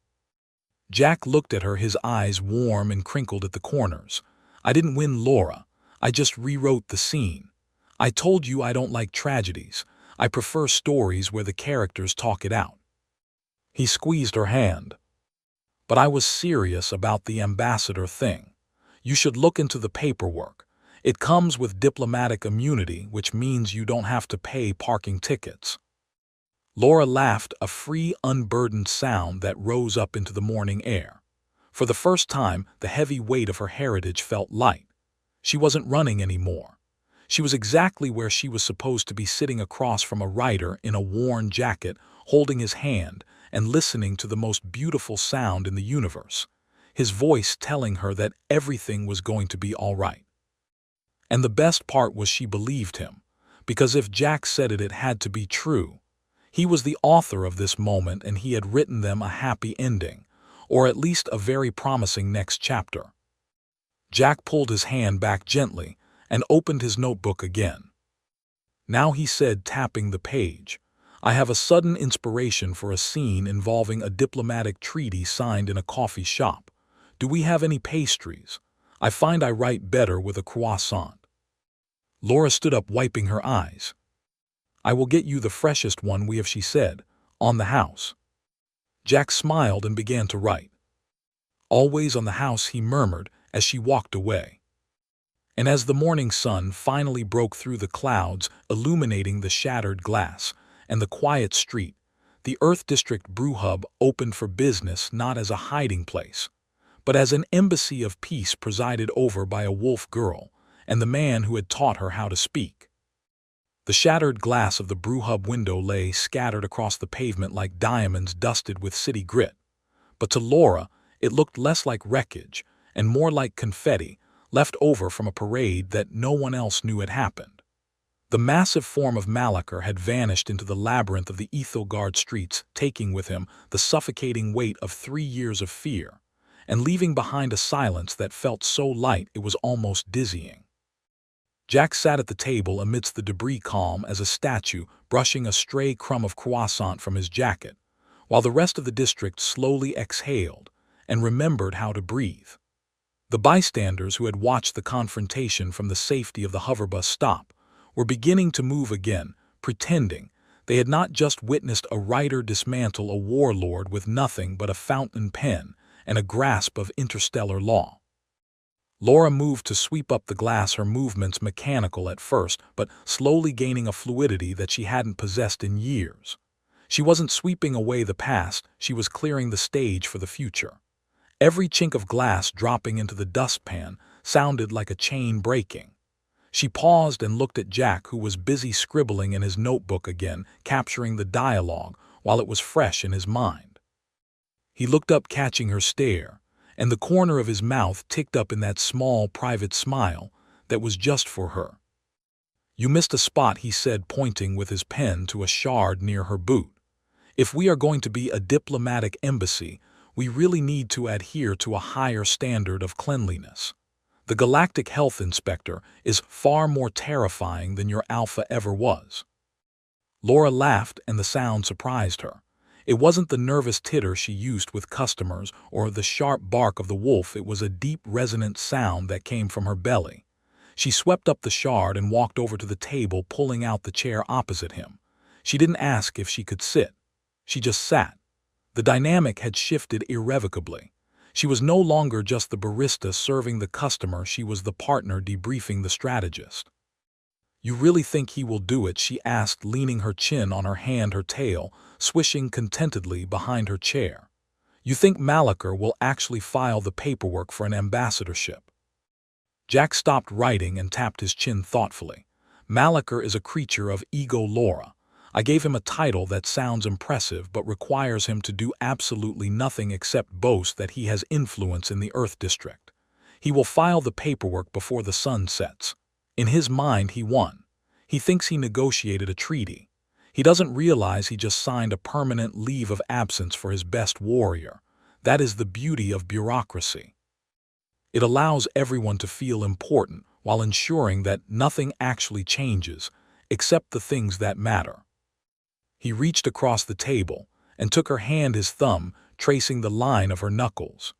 Jack looked at her, his eyes warm and crinkled at the corners. "I didn't win, Laura. I just rewrote the scene. I told you I don't like tragedies. I prefer stories where the characters talk it out." He squeezed her hand. "But I was serious about the ambassador thing. You should look into the paperwork. It comes with diplomatic immunity, which means you don't have to pay parking tickets." Laura laughed, a free, unburdened sound that rose up into the morning air. For the first time, the heavy weight of her heritage felt light. She wasn't running anymore. She was exactly where she was supposed to be, sitting across from a writer in a worn jacket, holding his hand and listening to the most beautiful sound in the universe, his voice telling her that everything was going to be all right. And the best part was she believed him, because if Jack said it, it had to be true. He was the author of this moment, and he had written them a happy ending, or at least a very promising next chapter. Jack pulled his hand back gently and opened his notebook again. "Now," he said, tapping the page, "I have a sudden inspiration for a scene involving a diplomatic treaty signed in a coffee shop. Do we have any pastries? I find I write better with a croissant." Laura stood up, wiping her eyes. "I will get you the freshest one we have," she said, "on the house." Jack smiled and began to write. "Always on the house," he murmured as she walked away. And as the morning sun finally broke through the clouds, illuminating the shattered glass and the quiet street, the Earth District Brew Hub opened for business, not as a hiding place, but as an embassy of peace presided over by a wolf girl and the man who had taught her how to speak. The shattered glass of the brew hub window lay scattered across the pavement like diamonds dusted with city grit. But to Laura, it looked less like wreckage and more like confetti left over from a parade that no one else knew had happened. The massive form of Malaker had vanished into the labyrinth of the Ethelgard streets, taking with him the suffocating weight of 3 years of fear, and leaving behind a silence that felt so light it was almost dizzying. Jack sat at the table amidst the debris, calm as a statue, brushing a stray crumb of croissant from his jacket, while the rest of the district slowly exhaled and remembered how to breathe. The bystanders who had watched the confrontation from the safety of the hoverbus stop were beginning to move again, pretending they had not just witnessed a writer dismantle a warlord with nothing but a fountain pen and a grasp of interstellar law. Laura moved to sweep up the glass, her movements mechanical at first, but slowly gaining a fluidity that she hadn't possessed in years. She wasn't sweeping away the past, she was clearing the stage for the future. Every chink of glass dropping into the dustpan sounded like a chain breaking. She paused and looked at Jack, who was busy scribbling in his notebook again, capturing the dialogue while it was fresh in his mind. He looked up, catching her stare, and the corner of his mouth ticked up in that small, private smile that was just for her. "You missed a spot," he said, pointing with his pen to a shard near her boot. "If we are going to be a diplomatic embassy, we really need to adhere to a higher standard of cleanliness. The Galactic Health Inspector is far more terrifying than your Alpha ever was." Laura laughed, and the sound surprised her. It wasn't the nervous titter she used with customers or the sharp bark of the wolf. It was a deep, resonant sound that came from her belly. She swept up the shard and walked over to the table, pulling out the chair opposite him. She didn't ask if she could sit. She just sat. The dynamic had shifted irrevocably. She was no longer just the barista serving the customer, she was the partner debriefing the strategist. "You really think he will do it?" she asked, leaning her chin on her hand, her tail swishing contentedly behind her chair. "You think Malachar will actually file the paperwork for an ambassadorship?" Jack stopped writing and tapped his chin thoughtfully. "Malachar is a creature of ego, Laura. I gave him a title that sounds impressive but requires him to do absolutely nothing except boast that he has influence in the Earth District. He will file the paperwork before the sun sets. In his mind, he won. He thinks he negotiated a treaty. He doesn't realize he just signed a permanent leave of absence for his best warrior. That is the beauty of bureaucracy. It allows everyone to feel important while ensuring that nothing actually changes except the things that matter." He reached across the table and took her hand, his thumb tracing the line of her knuckles.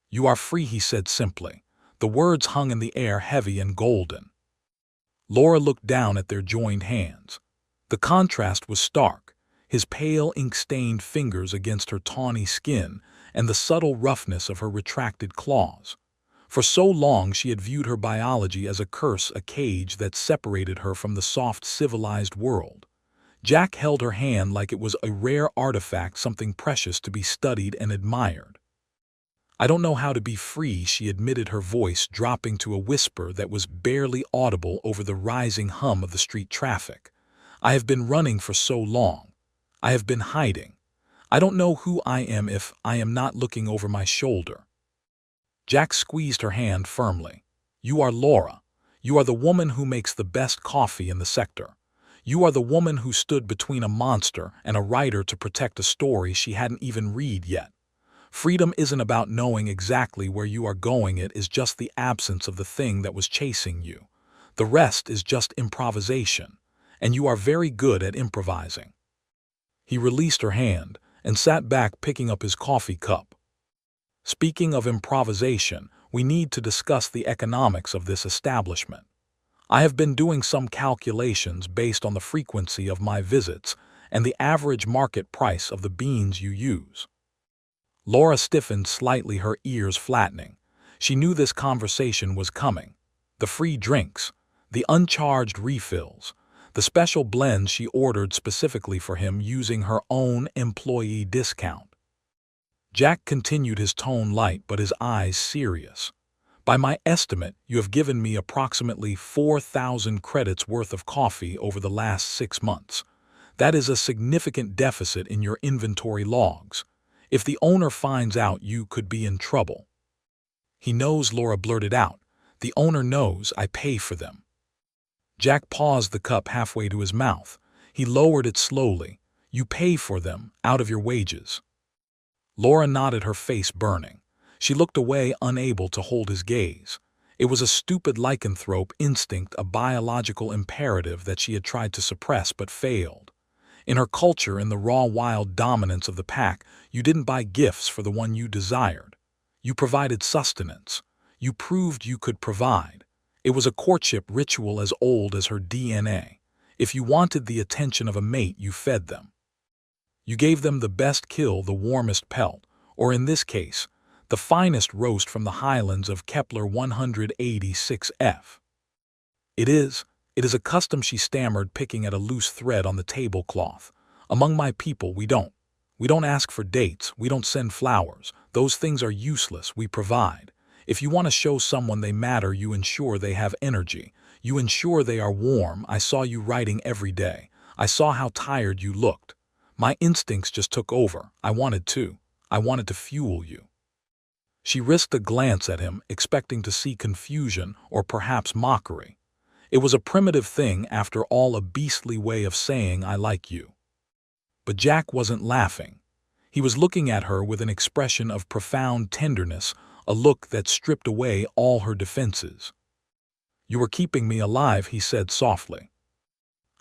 "You are free," he said simply. The words hung in the air, heavy and golden. Laura looked down at their joined hands. The contrast was stark, his pale, ink-stained fingers against her tawny skin and the subtle roughness of her retracted claws. For so long she had viewed her biology as a curse, a cage that separated her from the soft, civilized world. Jack held her hand like it was a rare artifact, something precious to be studied and admired. "I don't know how to be free," she admitted, her voice dropping to a whisper that was barely audible over the rising hum of the street traffic. "I have been running for so long. I have been hiding. I don't know who I am if I am not looking over my shoulder." Jack squeezed her hand firmly. "You are Laura. You are the woman who makes the best coffee in the sector. You are the woman who stood between a monster and a writer to protect a story she hadn't even read yet. Freedom isn't about knowing exactly where you are going, it is just the absence of the thing that was chasing you. The rest is just improvisation, and you are very good at improvising." He released her hand and sat back, picking up his coffee cup. "Speaking of improvisation, we need to discuss the economics of this establishment. I have been doing some calculations based on the frequency of my visits and the average market price of the beans you use." Laura stiffened slightly, her ears flattening. She knew this conversation was coming. The free drinks, the uncharged refills, the special blends she ordered specifically for him using her own employee discount. Jack continued, his tone light but his eyes serious. "By my estimate, you have given me approximately 4,000 credits worth of coffee over the last 6 months. That is a significant deficit in your inventory logs. If the owner finds out, you could be in trouble." "He knows," Laura blurted out. "The owner knows I pay for them." Jack paused, the cup halfway to his mouth. He lowered it slowly. "You pay for them out of your wages." Laura nodded, her face burning. She looked away, unable to hold his gaze. It was a stupid lycanthrope instinct, a biological imperative that she had tried to suppress but failed. In her culture, in the raw, wild dominance of the pack, you didn't buy gifts for the one you desired. You provided sustenance. You proved you could provide. It was a courtship ritual as old as her DNA. If you wanted the attention of a mate, you fed them. You gave them the best kill, the warmest pelt, or in this case, the finest roast from the highlands of Kepler 186F. It is a custom," she stammered, picking at a loose thread on the tablecloth. "Among my people, we don't ask for dates, we don't send flowers. Those things are useless, we provide. If you want to show someone they matter, you ensure they have energy. You ensure they are warm. I saw you writing every day. I saw how tired you looked. My instincts just took over. I wanted to fuel you." She risked a glance at him, expecting to see confusion or perhaps mockery. It was a primitive thing, after all, a beastly way of saying "I like you." But Jack wasn't laughing. He was looking at her with an expression of profound tenderness, a look that stripped away all her defenses. "You were keeping me alive," he said softly.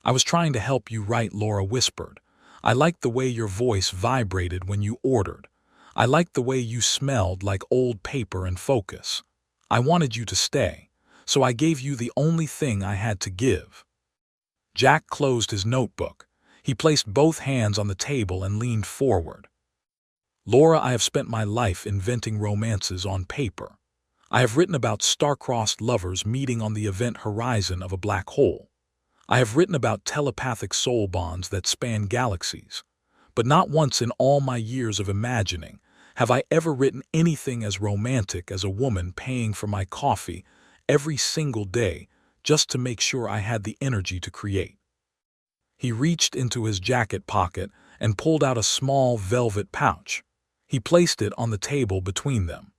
"I was trying to help you write," Laura whispered. I liked the way your voice vibrated when you ordered. I liked the way you smelled like old paper and focus. I wanted you to stay, so I gave you the only thing I had to give." Jack closed his notebook. He placed both hands on the table and leaned forward. "Laura, I have spent my life inventing romances on paper. I have written about star-crossed lovers meeting on the event horizon of a black hole. I have written about telepathic soul bonds that span galaxies. But not once in all my years of imagining have I ever written anything as romantic as a woman paying for my coffee every single day just to make sure I had the energy to create." He reached into his jacket pocket and pulled out a small velvet pouch. He placed it on the table between them.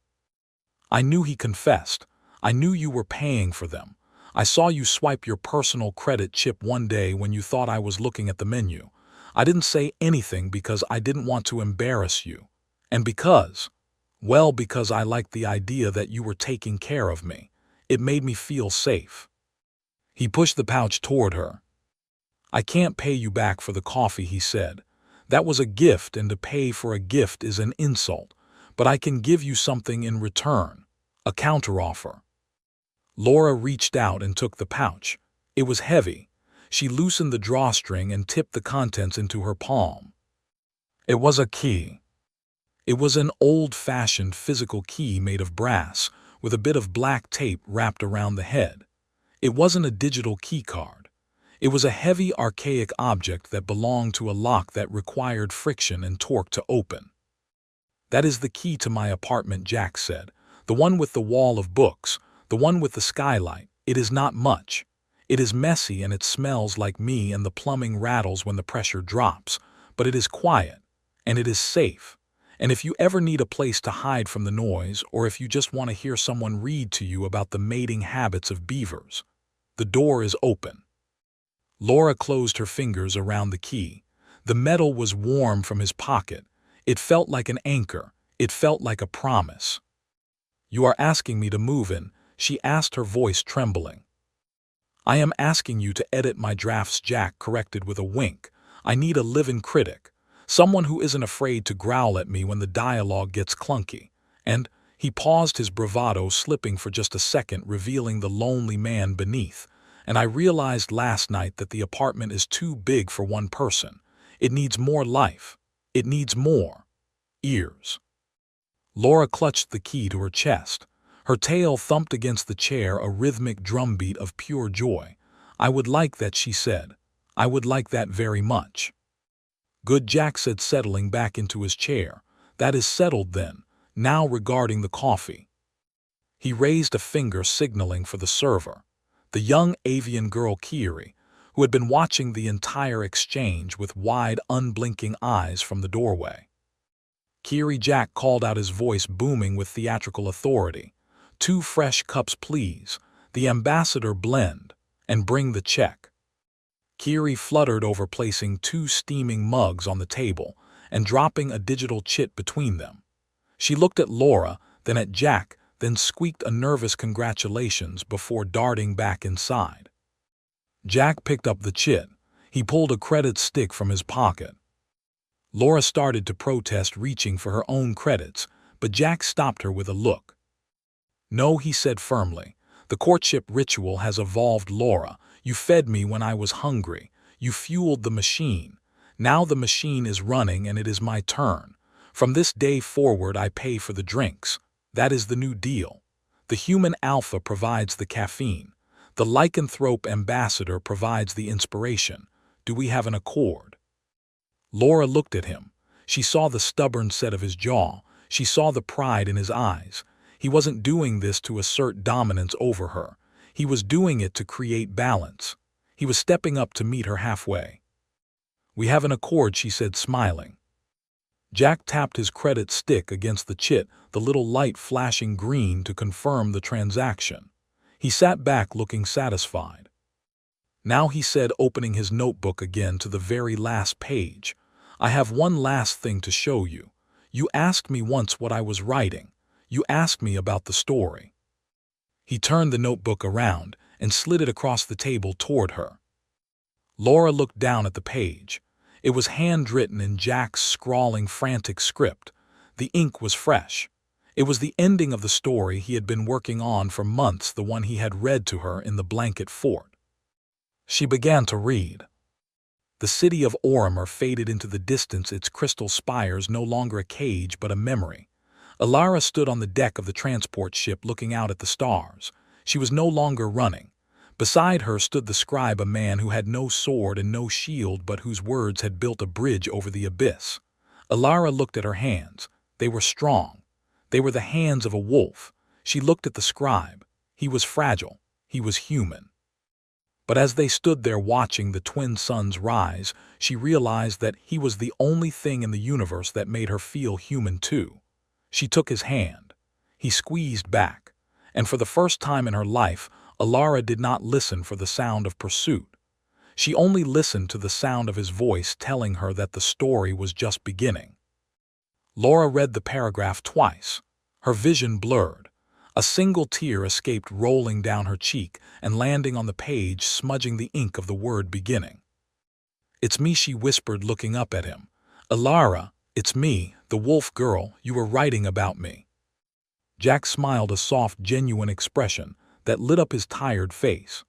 "I knew," he confessed. "I knew you were paying for them. I saw you swipe your personal credit chip one day when you thought I was looking at the menu. I didn't say anything because I didn't want to embarrass you. And because I liked the idea that you were taking care of me. It made me feel safe." He pushed the pouch toward her. "I can't pay you back for the coffee," he said. "That was a gift, and to pay for a gift is an insult. But I can give you something in return, a counteroffer." Laura reached out and took the pouch. It was heavy. She loosened the drawstring and tipped the contents into her palm. It was a key. It was an old-fashioned physical key made of brass, with a bit of black tape wrapped around the head. It wasn't a digital key card. It was a heavy, archaic object that belonged to a lock that required friction and torque to open. "That is the key to my apartment," Jack said. "The one with the wall of books, the one with the skylight. It is not much. It is messy and it smells like me and the plumbing rattles when the pressure drops, but it is quiet, and it is safe. And if you ever need a place to hide from the noise, or if you just want to hear someone read to you about the mating habits of beavers, the door is open." Laura closed her fingers around the key. The metal was warm from his pocket. It felt like an anchor. It felt like a promise. "You are asking me to move in?" she asked, her voice trembling. "I am asking you to edit my drafts," Jack corrected with a wink. "I need a live-in critic. Someone who isn't afraid to growl at me when the dialogue gets clunky." And he paused, his bravado slipping for just a second, revealing the lonely man beneath. "And I realized last night that the apartment is too big for one person. It needs more life. It needs more ears." Laura clutched the key to her chest. Her tail thumped against the chair, a rhythmic drumbeat of pure joy. "I would like that," she said. "I would like that very much." "Good," Jack said, settling back into his chair. "That is settled then. Now regarding the coffee." He raised a finger signaling for the server. The young avian girl Kiri, who had been watching the entire exchange with wide, unblinking eyes from the doorway. "Kiri," Jack called out, his voice booming with theatrical authority. "2 fresh cups, please. The ambassador blend. And bring the check." Kiri fluttered over, placing 2 steaming mugs on the table and dropping a digital chit between them. She looked at Laura, then at Jack, then squeaked a nervous congratulations before darting back inside. Jack picked up the chit. He pulled a credit stick from his pocket. Laura started to protest, reaching for her own credits, but Jack stopped her with a look. "No," he said firmly. "The courtship ritual has evolved, Laura. You fed me when I was hungry. You fueled the machine. Now the machine is running and it is my turn. From this day forward I pay for the drinks. That is the new deal. The human alpha provides the caffeine. The lycanthrope ambassador provides the inspiration. Do we have an accord?" Laura looked at him. She saw the stubborn set of his jaw. She saw the pride in his eyes. He wasn't doing this to assert dominance over her. He was doing it to create balance. He was stepping up to meet her halfway. "We have an accord," she said, smiling. Jack tapped his credit stick against the chit, the little light flashing green to confirm the transaction. He sat back looking satisfied. "Now," he said, opening his notebook again to the very last page, "I have one last thing to show you. You asked me once what I was writing. You asked me about the story." He turned the notebook around and slid it across the table toward her. Laura looked down at the page. It was handwritten in Jack's scrawling, frantic script. The ink was fresh. It was the ending of the story he had been working on for months, the one he had read to her in the blanket fort. She began to read. The city of Oromar faded into the distance, its crystal spires no longer a cage but a memory. Alara stood on the deck of the transport ship looking out at the stars. She was no longer running. Beside her stood the scribe, a man who had no sword and no shield but whose words had built a bridge over the abyss. Alara looked at her hands. They were strong. They were the hands of a wolf. She looked at the scribe. He was fragile. He was human. But as they stood there watching the twin suns rise, she realized that he was the only thing in the universe that made her feel human too. She took his hand. He squeezed back, and for the first time in her life, Alara did not listen for the sound of pursuit. She only listened to the sound of his voice telling her that the story was just beginning. Laura read the paragraph twice. Her vision blurred. A single tear escaped, rolling down her cheek and landing on the page, smudging the ink of the word beginning. "It's me," she whispered, looking up at him. "Alara, it's me, the wolf girl. You were writing about me." Jack smiled, a soft, genuine expression that lit up his tired face.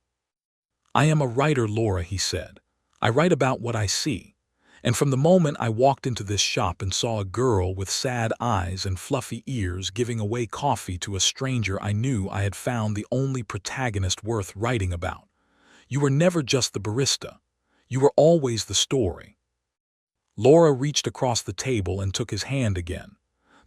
"I am a writer, Laura," he said. "I write about what I see. And from the moment I walked into this shop and saw a girl with sad eyes and fluffy ears giving away coffee to a stranger, I knew I had found the only protagonist worth writing about. You were never just the barista. You were always the story." Laura reached across the table and took his hand again.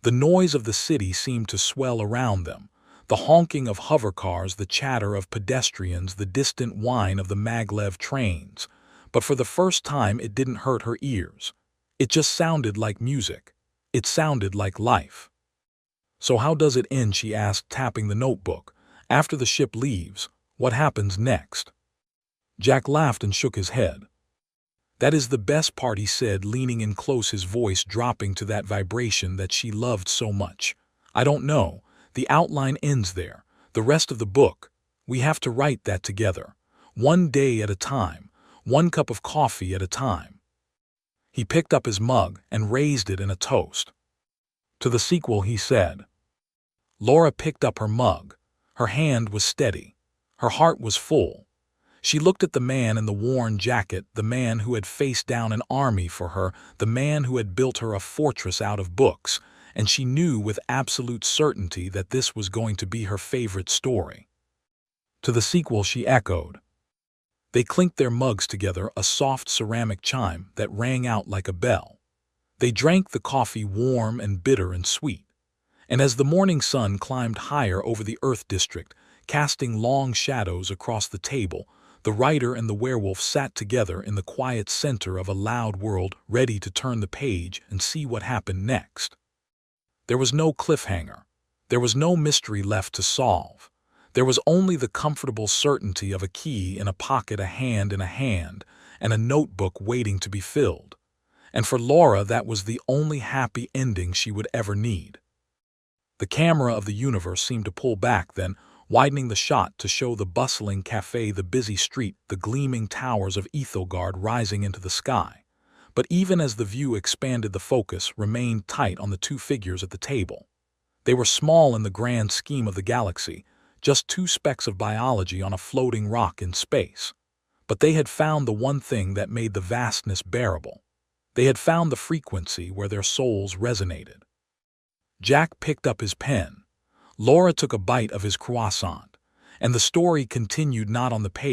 The noise of the city seemed to swell around them. The honking of hovercars, the chatter of pedestrians, the distant whine of the maglev trains. But for the first time it didn't hurt her ears. It just sounded like music. It sounded like life. "So how does it end?" she asked, tapping the notebook. "After the ship leaves, what happens next?" Jack laughed and shook his head. "That is the best part," he said, leaning in close, his voice dropping to that vibration that she loved so much. "I don't know. The outline ends there. The rest of the book, we have to write that together. One day at a time. One cup of coffee at a time." He picked up his mug and raised it in a toast. "To the sequel," he said. Laura picked up her mug. Her hand was steady. Her heart was full. She looked at the man in the worn jacket, the man who had faced down an army for her, the man who had built her a fortress out of books, and she knew with absolute certainty that this was going to be her favorite story. "To the sequel," she echoed. They clinked their mugs together, a soft ceramic chime that rang out like a bell. They drank the coffee, warm and bitter and sweet. And as the morning sun climbed higher over the Earth District, casting long shadows across the table, the writer and the werewolf sat together in the quiet center of a loud world, ready to turn the page and see what happened next. There was no cliffhanger. There was no mystery left to solve. There was only the comfortable certainty of a key in a pocket, a hand in a hand, and a notebook waiting to be filled. And for Laura, that was the only happy ending she would ever need. The camera of the universe seemed to pull back then, widening the shot to show the bustling cafe, the busy street, the gleaming towers of Ethelgard rising into the sky. But even as the view expanded, the focus remained tight on the two figures at the table. They were small in the grand scheme of the galaxy, just two specks of biology on a floating rock in space. But they had found the one thing that made the vastness bearable. They had found the frequency where their souls resonated. Jack picked up his pen. Laura took a bite of his croissant, and the story continued, not on the page